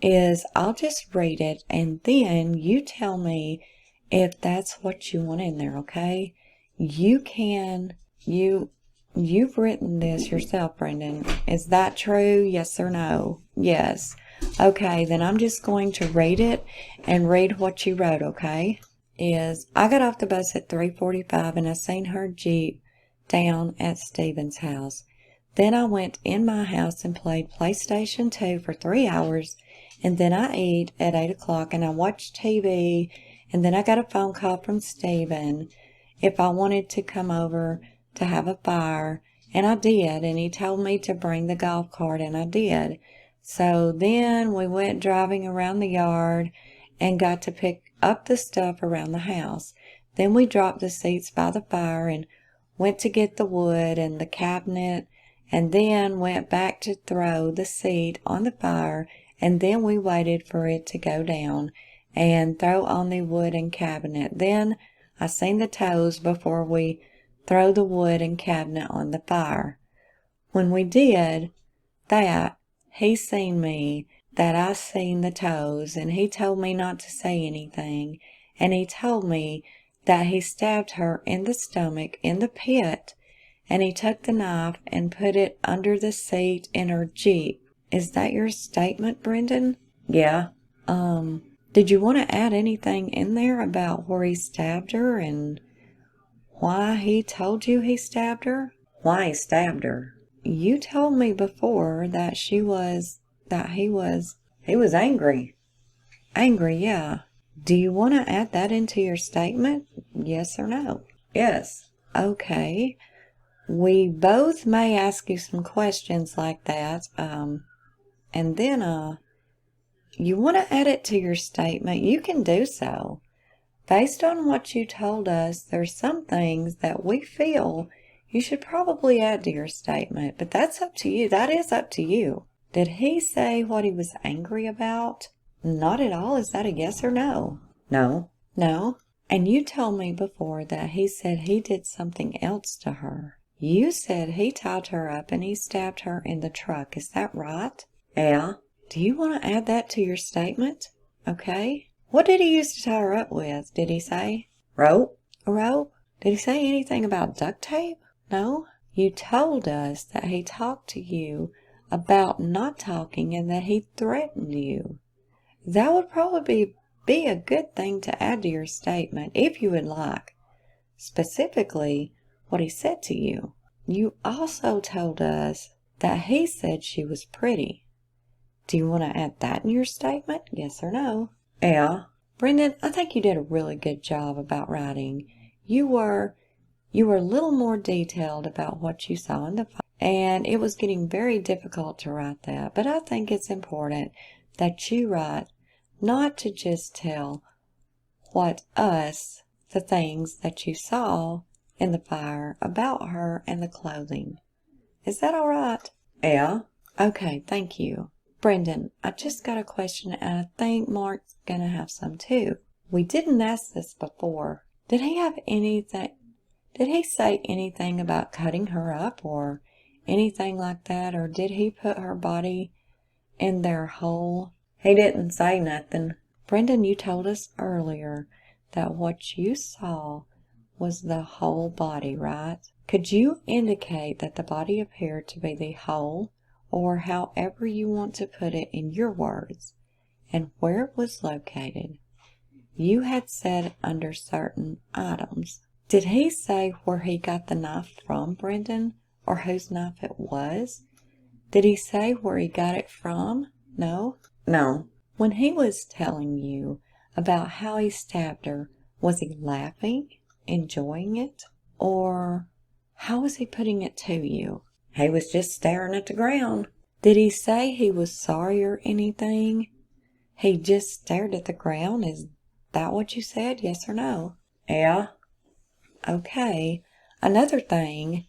is I'll just read it, and then you tell me if that's what you want in there, okay? You've written this yourself, Brendon. Is that true? Yes or no? Yes. Okay, then I'm just going to read it and read what you wrote, okay? I got off the bus at 3:45 and I seen her Jeep down at Stephen's house. Then I went in my house and played PlayStation 2 for 3 hours, and then I ate at 8 o'clock and I watched TV, and then I got a phone call from Stephen if I wanted to come over to have a fire, and I did, and he told me to bring the golf cart, and I did. So then we went driving around the yard and got to pick up the stuff around the house. Then we dropped the seats by the fire and went to get the wood and the cabinet, and then went back to throw the seat on the fire, and then we waited for it to go down and throw on the wood and cabinet. Then I seen the toes before we throw the wood and cabinet on the fire. When we did that, he seen me, that I seen the toes, and he told me not to say anything, and he told me that he stabbed her in the stomach in the pit, and he took the knife and put it under the seat in her Jeep. Is that your statement, Brendon? Yeah. Did you want to add anything in there about where he stabbed her and why he told you he stabbed her? Why he stabbed her? You told me before that he was angry. Angry, yeah. Do you want to add that into your statement? Yes or no? Yes. Okay. We both may ask you some questions like that, and then, you want to add it to your statement, you can do so. Based on what you told us, there's some things that we feel you should probably add to your statement, but that's up to you. That is up to you. Did he say what he was angry about? Not at all. Is that a yes or no? No. No? And you told me before that he said he did something else to her. You said he tied her up and he stabbed her in the truck. Is that right? Yeah. Do you want to add that to your statement? Okay. What did he use to tie her up with? Did he say? Rope? A rope? Did he say anything about duct tape? No? You told us that he talked to you about not talking and that he threatened you. That would probably be a good thing to add to your statement if you would like. Specifically, what he said to you. You also told us that he said she was pretty. Do you want to add that in your statement? Yes or no? Yeah. Brendon, I think you did a really good job about writing. You were a little more detailed about what you saw in the file, and it was getting very difficult to write that. But I think it's important that you write not to just tell the things that you saw in the fire about her and the clothing. Is that all right? Yeah. Okay, thank you. Brendon, I just got a question, and I think Mark's gonna have some too. We didn't ask this before. Did he say anything about cutting her up or anything like that, or did he put her body in their whole? He didn't say nothing. Brendon, you told us earlier that what you saw was the whole body, right? Could you indicate that the body appeared to be the whole, or however you want to put it in your words, and where it was located? You had said under certain items. Did he say where he got the knife from, Brendon, or whose knife it was? Did he say where he got it from? No? No. When he was telling you about how he stabbed her, was he laughing, enjoying it, or how was he putting it to you? He was just staring at the ground. Did he say he was sorry or anything? He just stared at the ground? Is that what you said? Yes or no? Yeah. Okay. Another thing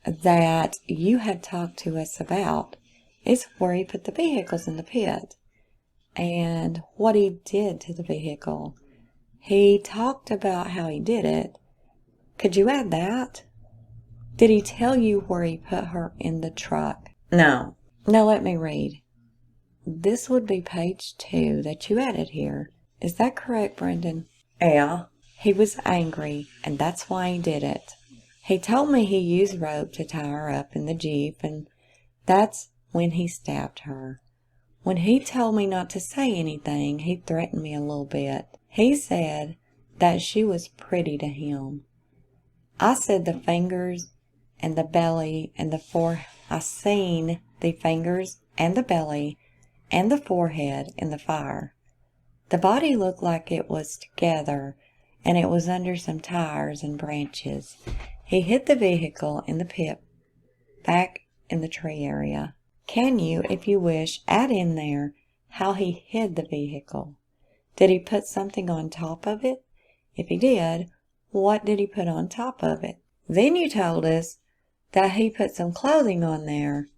that you had talked to us about is where he put the vehicles in the pit and what he did to the vehicle. He talked about how he did it. Could you add that? Did he tell you where he put her in the truck? No. Now let me read. This would be page 2 that you added here. Is that correct, Brendon? Yeah. He was angry, and that's why he did it. He told me he used rope to tie her up in the Jeep, and that's when he stabbed her. When he told me not to say anything, he threatened me a little bit. He said that she was pretty to him. I said the fingers and the belly and the I seen the fingers and the belly and the forehead in the fire. The body looked like it was together, and it was under some tires and branches. He hid the vehicle in the pit back in the tree area. Can you, if you wish, add in there how he hid the vehicle? Did he put something on top of it? If he did, what did he put on top of it? Then you told us that he put some clothing on there.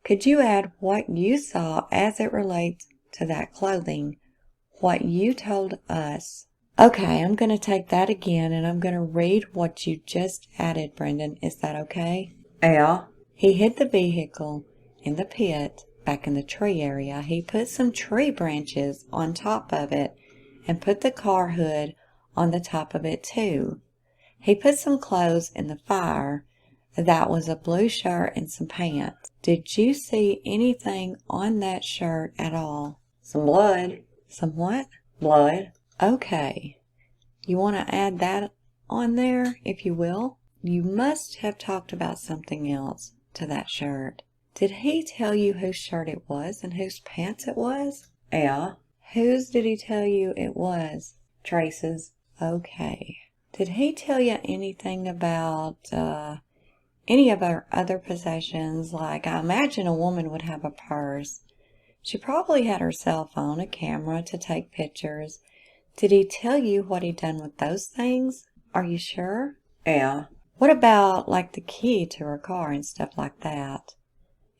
Could you add what you saw as it relates to that clothing? What you told us. Okay, I'm going to take that again and I'm going to read what you just added, Brendon. Is that okay? Yeah. He hid the vehicle in the pit back in the tree area. He put some tree branches on top of it and put the car hood on the top of it too. He put some clothes in the fire. That was a blue shirt and some pants. Did you see anything on that shirt at all? Some blood. Some what? Blood. Okay. You want to add that on there, if you will? You must have talked about something else to that shirt. Did he tell you whose shirt it was and whose pants it was? Yeah. Whose did he tell you it was? Teresa's. Okay. Did he tell you anything about any of our other possessions? Like, I imagine a woman would have a purse. She probably had her cell phone, a camera to take pictures. Did he tell you what he'd done with those things? Are you sure? Yeah. What about, like, the key to her car and stuff like that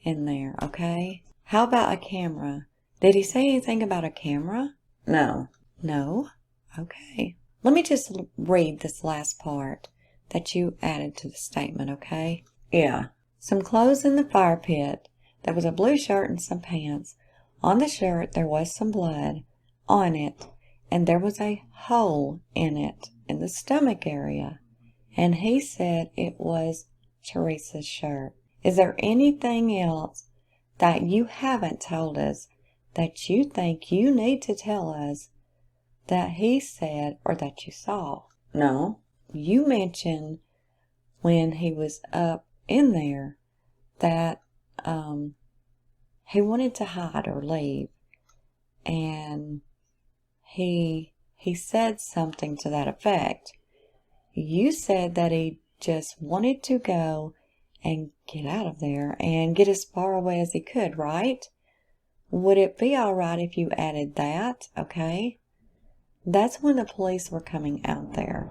in there, okay? How about a camera? Did he say anything about a camera? No. No? Okay. Let me just read this last part that you added to the statement, okay? Yeah. Some clothes in the fire pit. There was a blue shirt and some pants. On the shirt, there was some blood on it, and there was a hole in it in the stomach area. And he said it was Teresa's shirt. Is there anything else that you haven't told us that you think you need to tell us that he said or that you saw? No. You mentioned when he was up in there that he wanted to hide or leave, and he said something to that effect. You said that he just wanted to go and get out of there and get as far away as he could, right? Would it be all right if you added that? Okay. That's when the police were coming out there.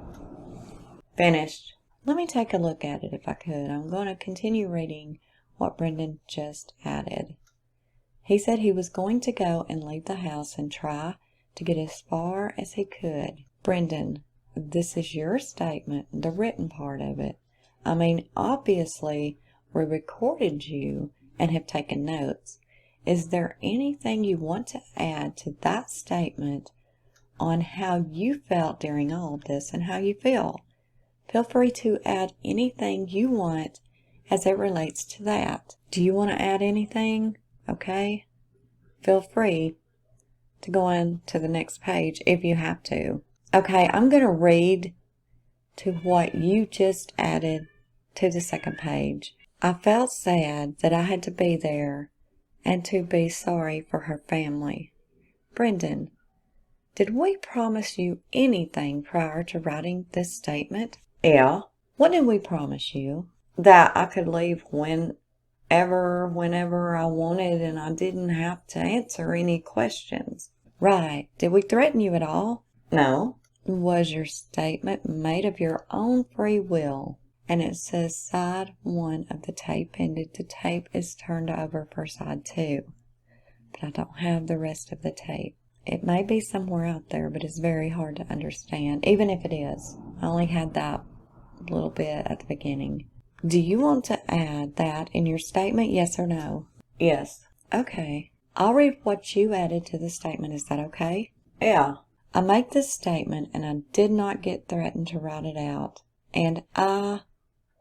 Finished. Let me take a look at it if I could. I'm going to continue reading what Brendon just added. He said he was going to go and leave the house and try to get as far as he could. Brendon, this is your statement, the written part of it. I mean, obviously, we recorded you and have taken notes. Is there anything you want to add to that statement on how you felt during all of this and how you feel? Feel free to add anything you want as it relates to that. Do you want to add anything? Okay. Feel free to go on to the next page if you have to. Okay, I'm going to read to what you just added to the second page. I felt sad that I had to be there and to be sorry for her family. Brendon, did we promise you anything prior to writing this statement? Yeah. What did we promise you? That I could leave whenever I wanted and I didn't have to answer any questions. Right. Did we threaten you at all? No. Was your statement made of your own free will? And it says side 1 of the tape ended. The tape is turned over for side 2. But I don't have the rest of the tape. It may be somewhere out there, but it's very hard to understand, even if it is. I only had that little bit at the beginning. Do you want to add that in your statement, yes or no? Yes. Okay. I'll read what you added to the statement. Is that okay? Yeah. I make this statement and I did not get threatened to write it out. And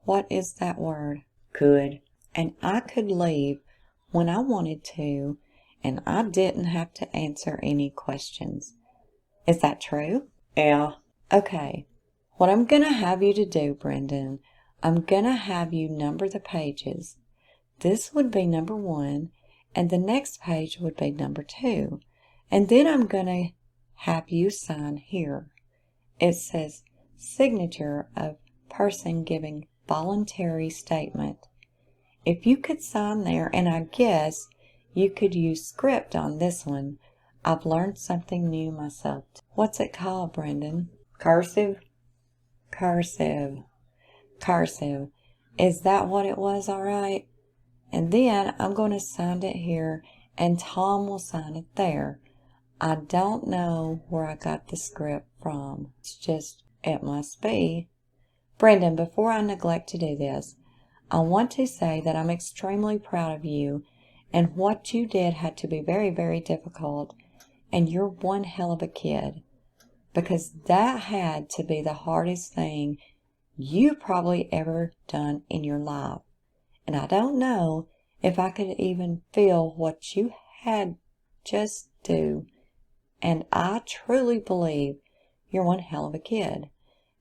what is that word? Could. And I could leave when I wanted to, and I didn't have to answer any questions. Is that true? Yeah. Okay. What I'm going to have you to do, Brendon, I'm going to have you number the pages. This would be number 1, and the next page would be number 2. And then I'm going to have you sign here. It says, signature of person giving voluntary statement. If you could sign there, and I guess you could use script on this one. I've learned something new myself. What's it called, Brendon? Cursive? Cursive. Cursive. Is that what it was, all right? And then I'm going to sign it here, and Tom will sign it there. I don't know where I got the script from. It's just, it must be. Brendon, before I neglect to do this, I want to say that I'm extremely proud of you, and what you did had to be very, very difficult, and you're one hell of a kid, because that had to be the hardest thing you probably ever done in your life. And I don't know if I could even feel what you had just do. And I truly believe you're one hell of a kid.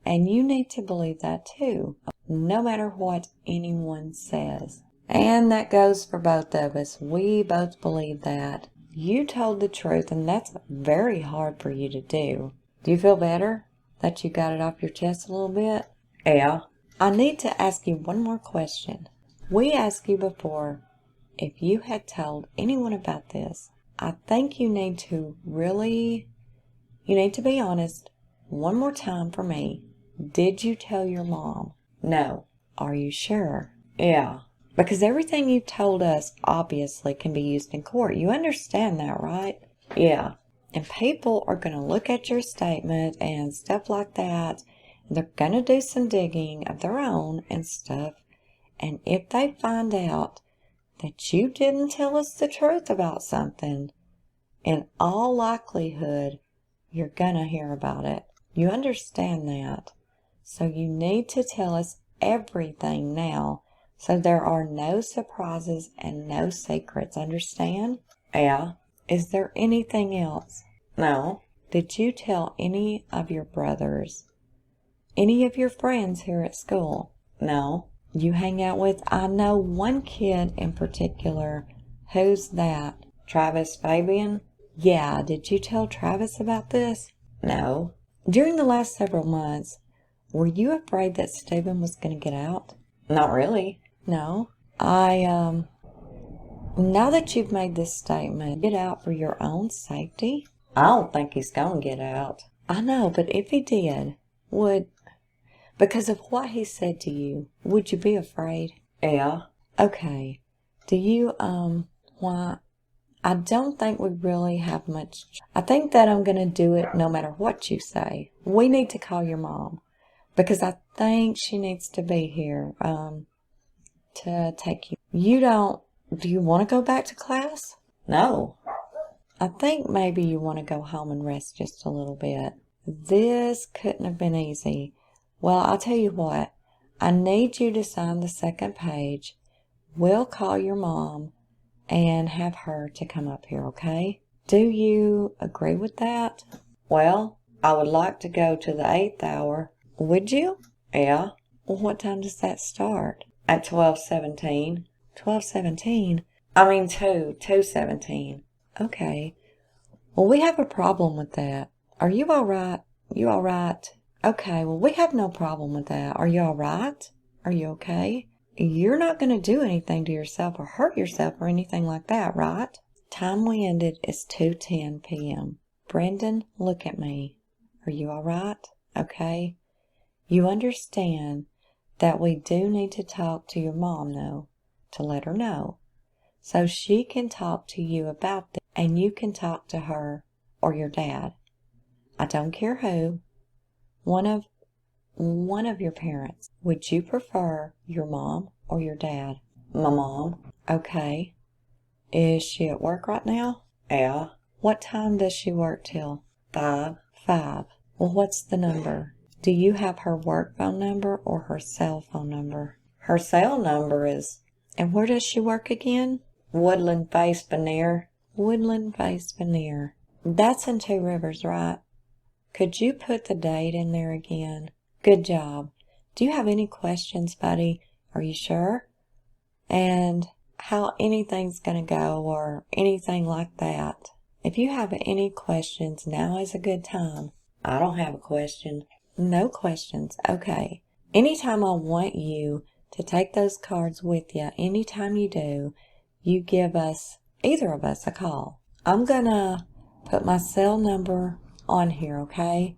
And you need to believe that too, no matter what anyone says. And that goes for both of us. We both believe that. You told the truth, and that's very hard for you to do. Do you feel better that you got it off your chest a little bit? Yeah. I need to ask you one more question. We asked you before if you had told anyone about this. I think you need to be honest one more time for me. Did you tell your mom? No. Are you sure? Yeah. Because everything you've told us obviously can be used in court. You understand that, right? Yeah. And people are going to look at your statement and stuff like that. They're going to do some digging of their own and stuff. And if they find out that you didn't tell us the truth about something, in all likelihood, you're going to hear about it. You understand that? So you need to tell us everything now, so there are no surprises and no secrets. Understand? Yeah. Is there anything else? No. Did you tell any of your brothers? Any of your friends here at school? No. You hang out with, I know one kid in particular. Who's that? Travis Fabian? Yeah. Did you tell Travis about this? No. During the last several months, were you afraid that Stephen was going to get out? Not really. No. Now that you've made this statement, get out for your own safety? I don't think he's going to get out. I know, but if he did, because of what he said to you, would you be afraid? Yeah. Okay. Do you, I don't think we really have much. I think that I'm going to do it no matter what you say. We need to call your mom, because I think she needs to be here, to take you. Do you want to go back to class? No. I think maybe you want to go home and rest just a little bit. This couldn't have been easy. Well, I'll tell you what. I need you to sign the second page. We'll call your mom and have her to come up here, okay? Do you agree with that? Well, I would like to go to the 8th hour. Would you? Yeah. Well, what time does that start? At 12:17. 12:17? I mean 2:17. Okay. Well, we have a problem with that. Are you all right? You all right? Okay, well, we have no problem with that. Are you all right? Are you okay? You're not going to do anything to yourself or hurt yourself or anything like that, right? Time we ended is 2:10 p.m. Brendon, look at me. Are you all right? Okay? You understand that we do need to talk to your mom, though, to let her know, so she can talk to you about this, and you can talk to her or your dad. I don't care who. One of your parents. Would you prefer your mom or your dad? My mom. Okay. Is she at work right now? Yeah. What time does she work till? 5. 5. Well, what's the number? Do you have her work phone number or her cell phone number? Her cell number is... And where does she work again? Woodland Face Veneer. Woodland Face Veneer. That's in Two Rivers, right? Could you put the date in there again? Good job. Do you have any questions, buddy? Are you sure? And how anything's going to go or anything like that. If you have any questions, now is a good time. I don't have a question. No questions. Okay. Anytime I want you to take those cards with you, anytime you do, you give us, either of us, a call. I'm going to put my cell number on here, okay?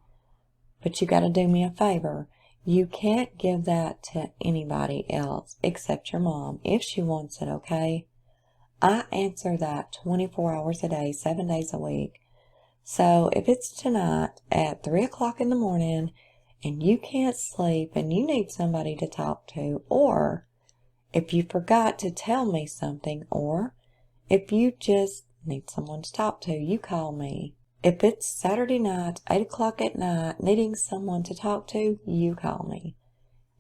But you got to do me a favor. You can't give that to anybody else except your mom if she wants it, okay? I answer that 24 hours a day, 7 days a week. So if it's tonight at 3 o'clock in the morning and you can't sleep and you need somebody to talk to, or if you forgot to tell me something, or if you just need someone to talk to, you call me. If it's Saturday night, 8 o'clock at night, needing someone to talk to, you call me.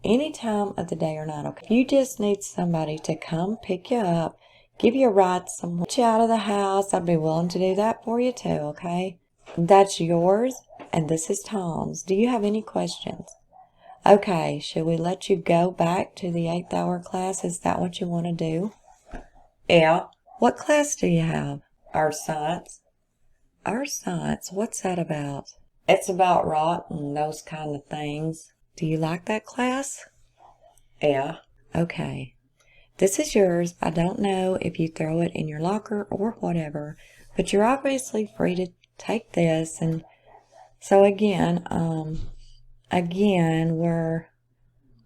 Any time of the day or night, okay? If you just need somebody to come pick you up, give you a ride somewhere, get you out of the house, I'd be willing to do that for you too, okay? That's yours, and this is Tom's. Do you have any questions? Okay, should we let you go back to the 8th hour class? Is that what you want to do? Yeah. What class do you have? Earth Science. Earth Science, what's that about? It's about rot and those kind of things. Do you like that class? Yeah. Okay. This is yours. I don't know if you throw it in your locker or whatever, but you're obviously free to take this. And so again, we're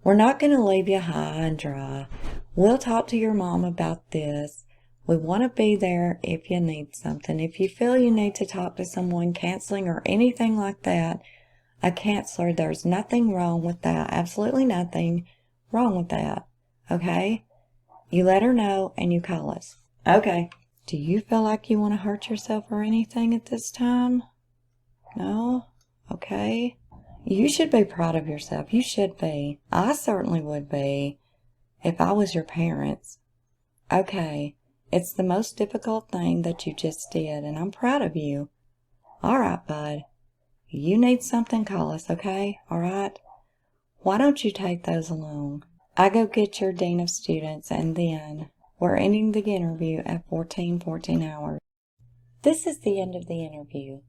not going to leave you high and dry. We'll talk to your mom about this. We want to be there if you need something. If you feel you need to talk to someone, counseling or anything like that, a counselor, there's nothing wrong with that. Absolutely nothing wrong with that. Okay? You let her know and you call us. Okay. Do you feel like you want to hurt yourself or anything at this time? No? Okay. You should be proud of yourself. You should be. I certainly would be if I was your parents. Okay. It's the most difficult thing that you just did, and I'm proud of you. All right, bud. You need something, call us, okay? All right? Why don't you take those along? I go get your dean of students, and then we're ending the interview at 14 hours. This is the end of the interview.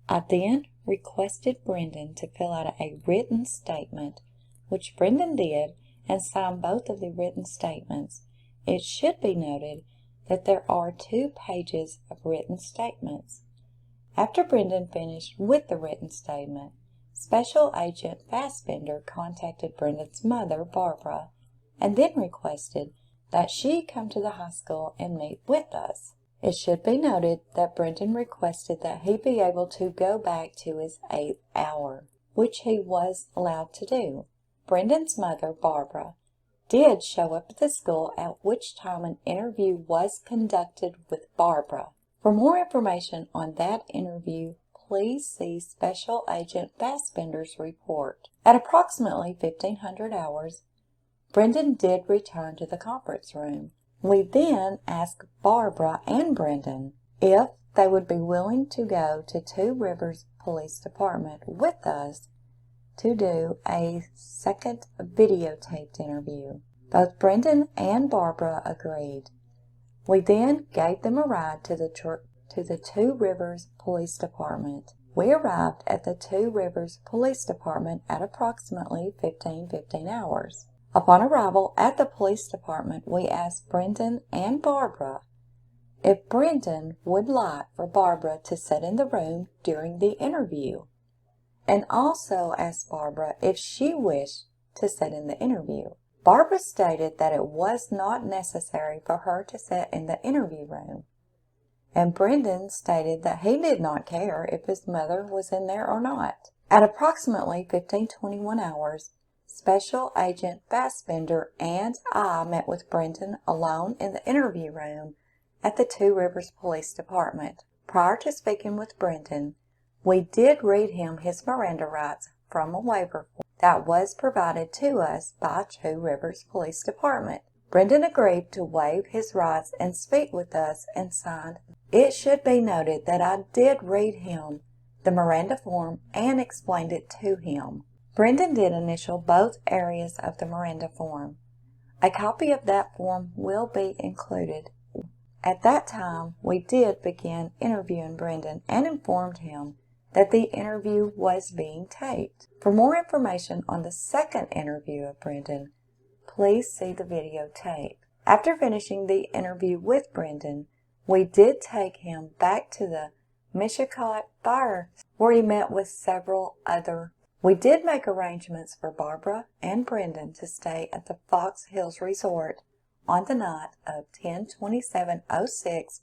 I then requested Brendon to fill out a written statement, which Brendon did, and signed both of the written statements. It should be noted that there are 2 pages of written statements. After Brendon finished with the written statement, Special Agent Fassbender contacted Brendon's mother, Barbara, and then requested that she come to the high school and meet with us. It should be noted that Brendon requested that he be able to go back to his 8th hour, which he was allowed to do. Brendon's mother, Barbara, did show up at the school, at which time an interview was conducted with Barbara. For more information on that interview, please see Special Agent Fassbender's report. At approximately 1500 hours, Brendon did return to the conference room. We then asked Barbara and Brendon if they would be willing to go to Two Rivers Police Department with us to do a second videotaped interview. Both Brendon and Barbara agreed. We then gave them a ride to the Two Rivers Police Department. We arrived at the Two Rivers Police Department at approximately 15 hours. Upon arrival at the police department, we asked Brendon and Barbara if Brendon would like for Barbara to sit in the room during the interview, and also asked Barbara if she wished to sit in the interview. Barbara stated that it was not necessary for her to sit in the interview room, and Brendon stated that he did not care if his mother was in there or not. At approximately 15:21 hours, Special Agent Fassbender and I met with Brendon alone in the interview room at the Two Rivers Police Department. Prior to speaking with Brendon, we did read him his Miranda rights from a waiver form that was provided to us by Two Rivers Police Department. Brendon agreed to waive his rights and speak with us and signed. It should be noted that I did read him the Miranda form and explained it to him. Brendon did initial both areas of the Miranda form. A copy of that form will be included. At that time, we did begin interviewing Brendon and informed him that the interview was being taped. For more information on the second interview of Brendon, please see the videotape. After finishing the interview with Brendon, we did take him back to the Mishicot fire where he met with several other. We did make arrangements for Barbara and Brendon to stay at the Fox Hills Resort on the night of 10/27/06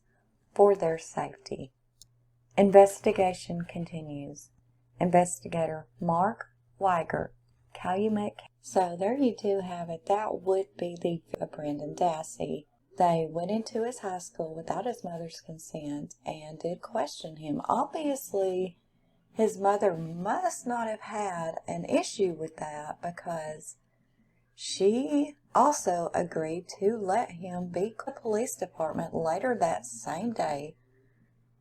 for their safety. Investigation continues. Investigator Mark Weigert, Calumet. So there you do have it. That would be the Brendan Dassey. They went into his high school without his mother's consent and did question him. Obviously, his mother must not have had an issue with that because she also agreed to let him be at the police department later that same day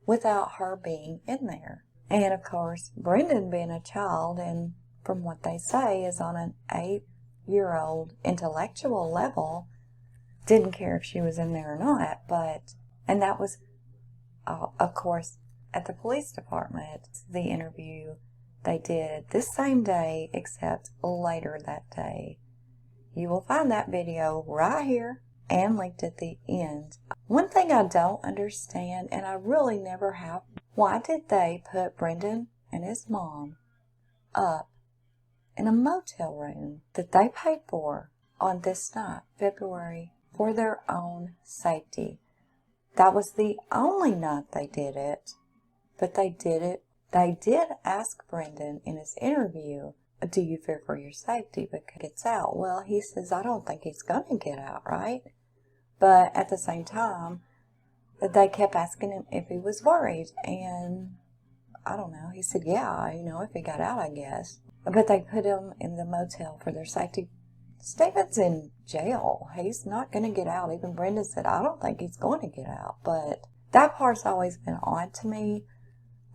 without her being in there. And of course, Brendon being a child and from what they say is on an 8-year-old intellectual level, didn't care if she was in there or not, and that was, of course, at the police department. The interview they did this same day, except later that day. You will find that video right here and linked at the end. One thing I don't understand, and I really never have, why did they put Brendon and his mom up in a motel room that they paid for on this night, February, for their own safety? That was the only night they did it, but they did it. They did ask Brendon in his interview, do you fear for your safety because he gets out? Well, he says, I don't think he's going to get out, right? But at the same time, they kept asking him if he was worried, and I don't know. He said, yeah, if he got out, I guess. But they put him in the motel for their safety. Stephen's in jail. He's not going to get out. Even Brendon said, I don't think he's going to get out. But that part's always been odd to me.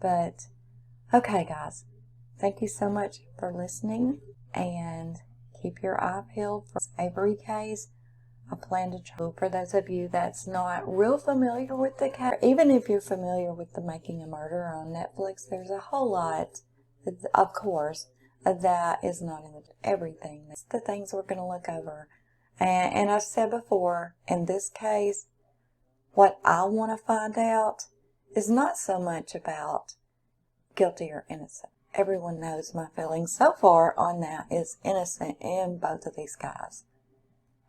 But, okay, guys. Thank you so much for listening. And keep your eye peeled for the Avery case. I plan to try. For those of you that's not real familiar with the case, even if you're familiar with the Making a Murderer on Netflix, there's a whole lot, of course, that is not in everything. That's the things we're going to look over. And I've said before, in this case, what I want to find out is not so much about guilty or innocent. Everyone knows my feelings so far on that is innocent in both of these guys.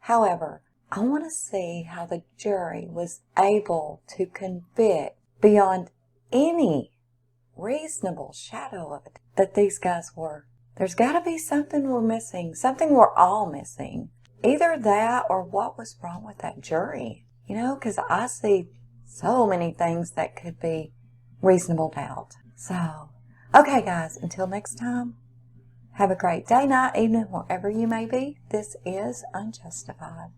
However, I want to see how the jury was able to convict beyond any reasonable shadow of it that these guys were. There's got to be something we're missing, something we're all missing. Either that or what was wrong with that jury. Because I see so many things that could be reasonable doubt. So, okay guys, until next time, have a great day, night, evening, wherever you may be. This is Unjustified.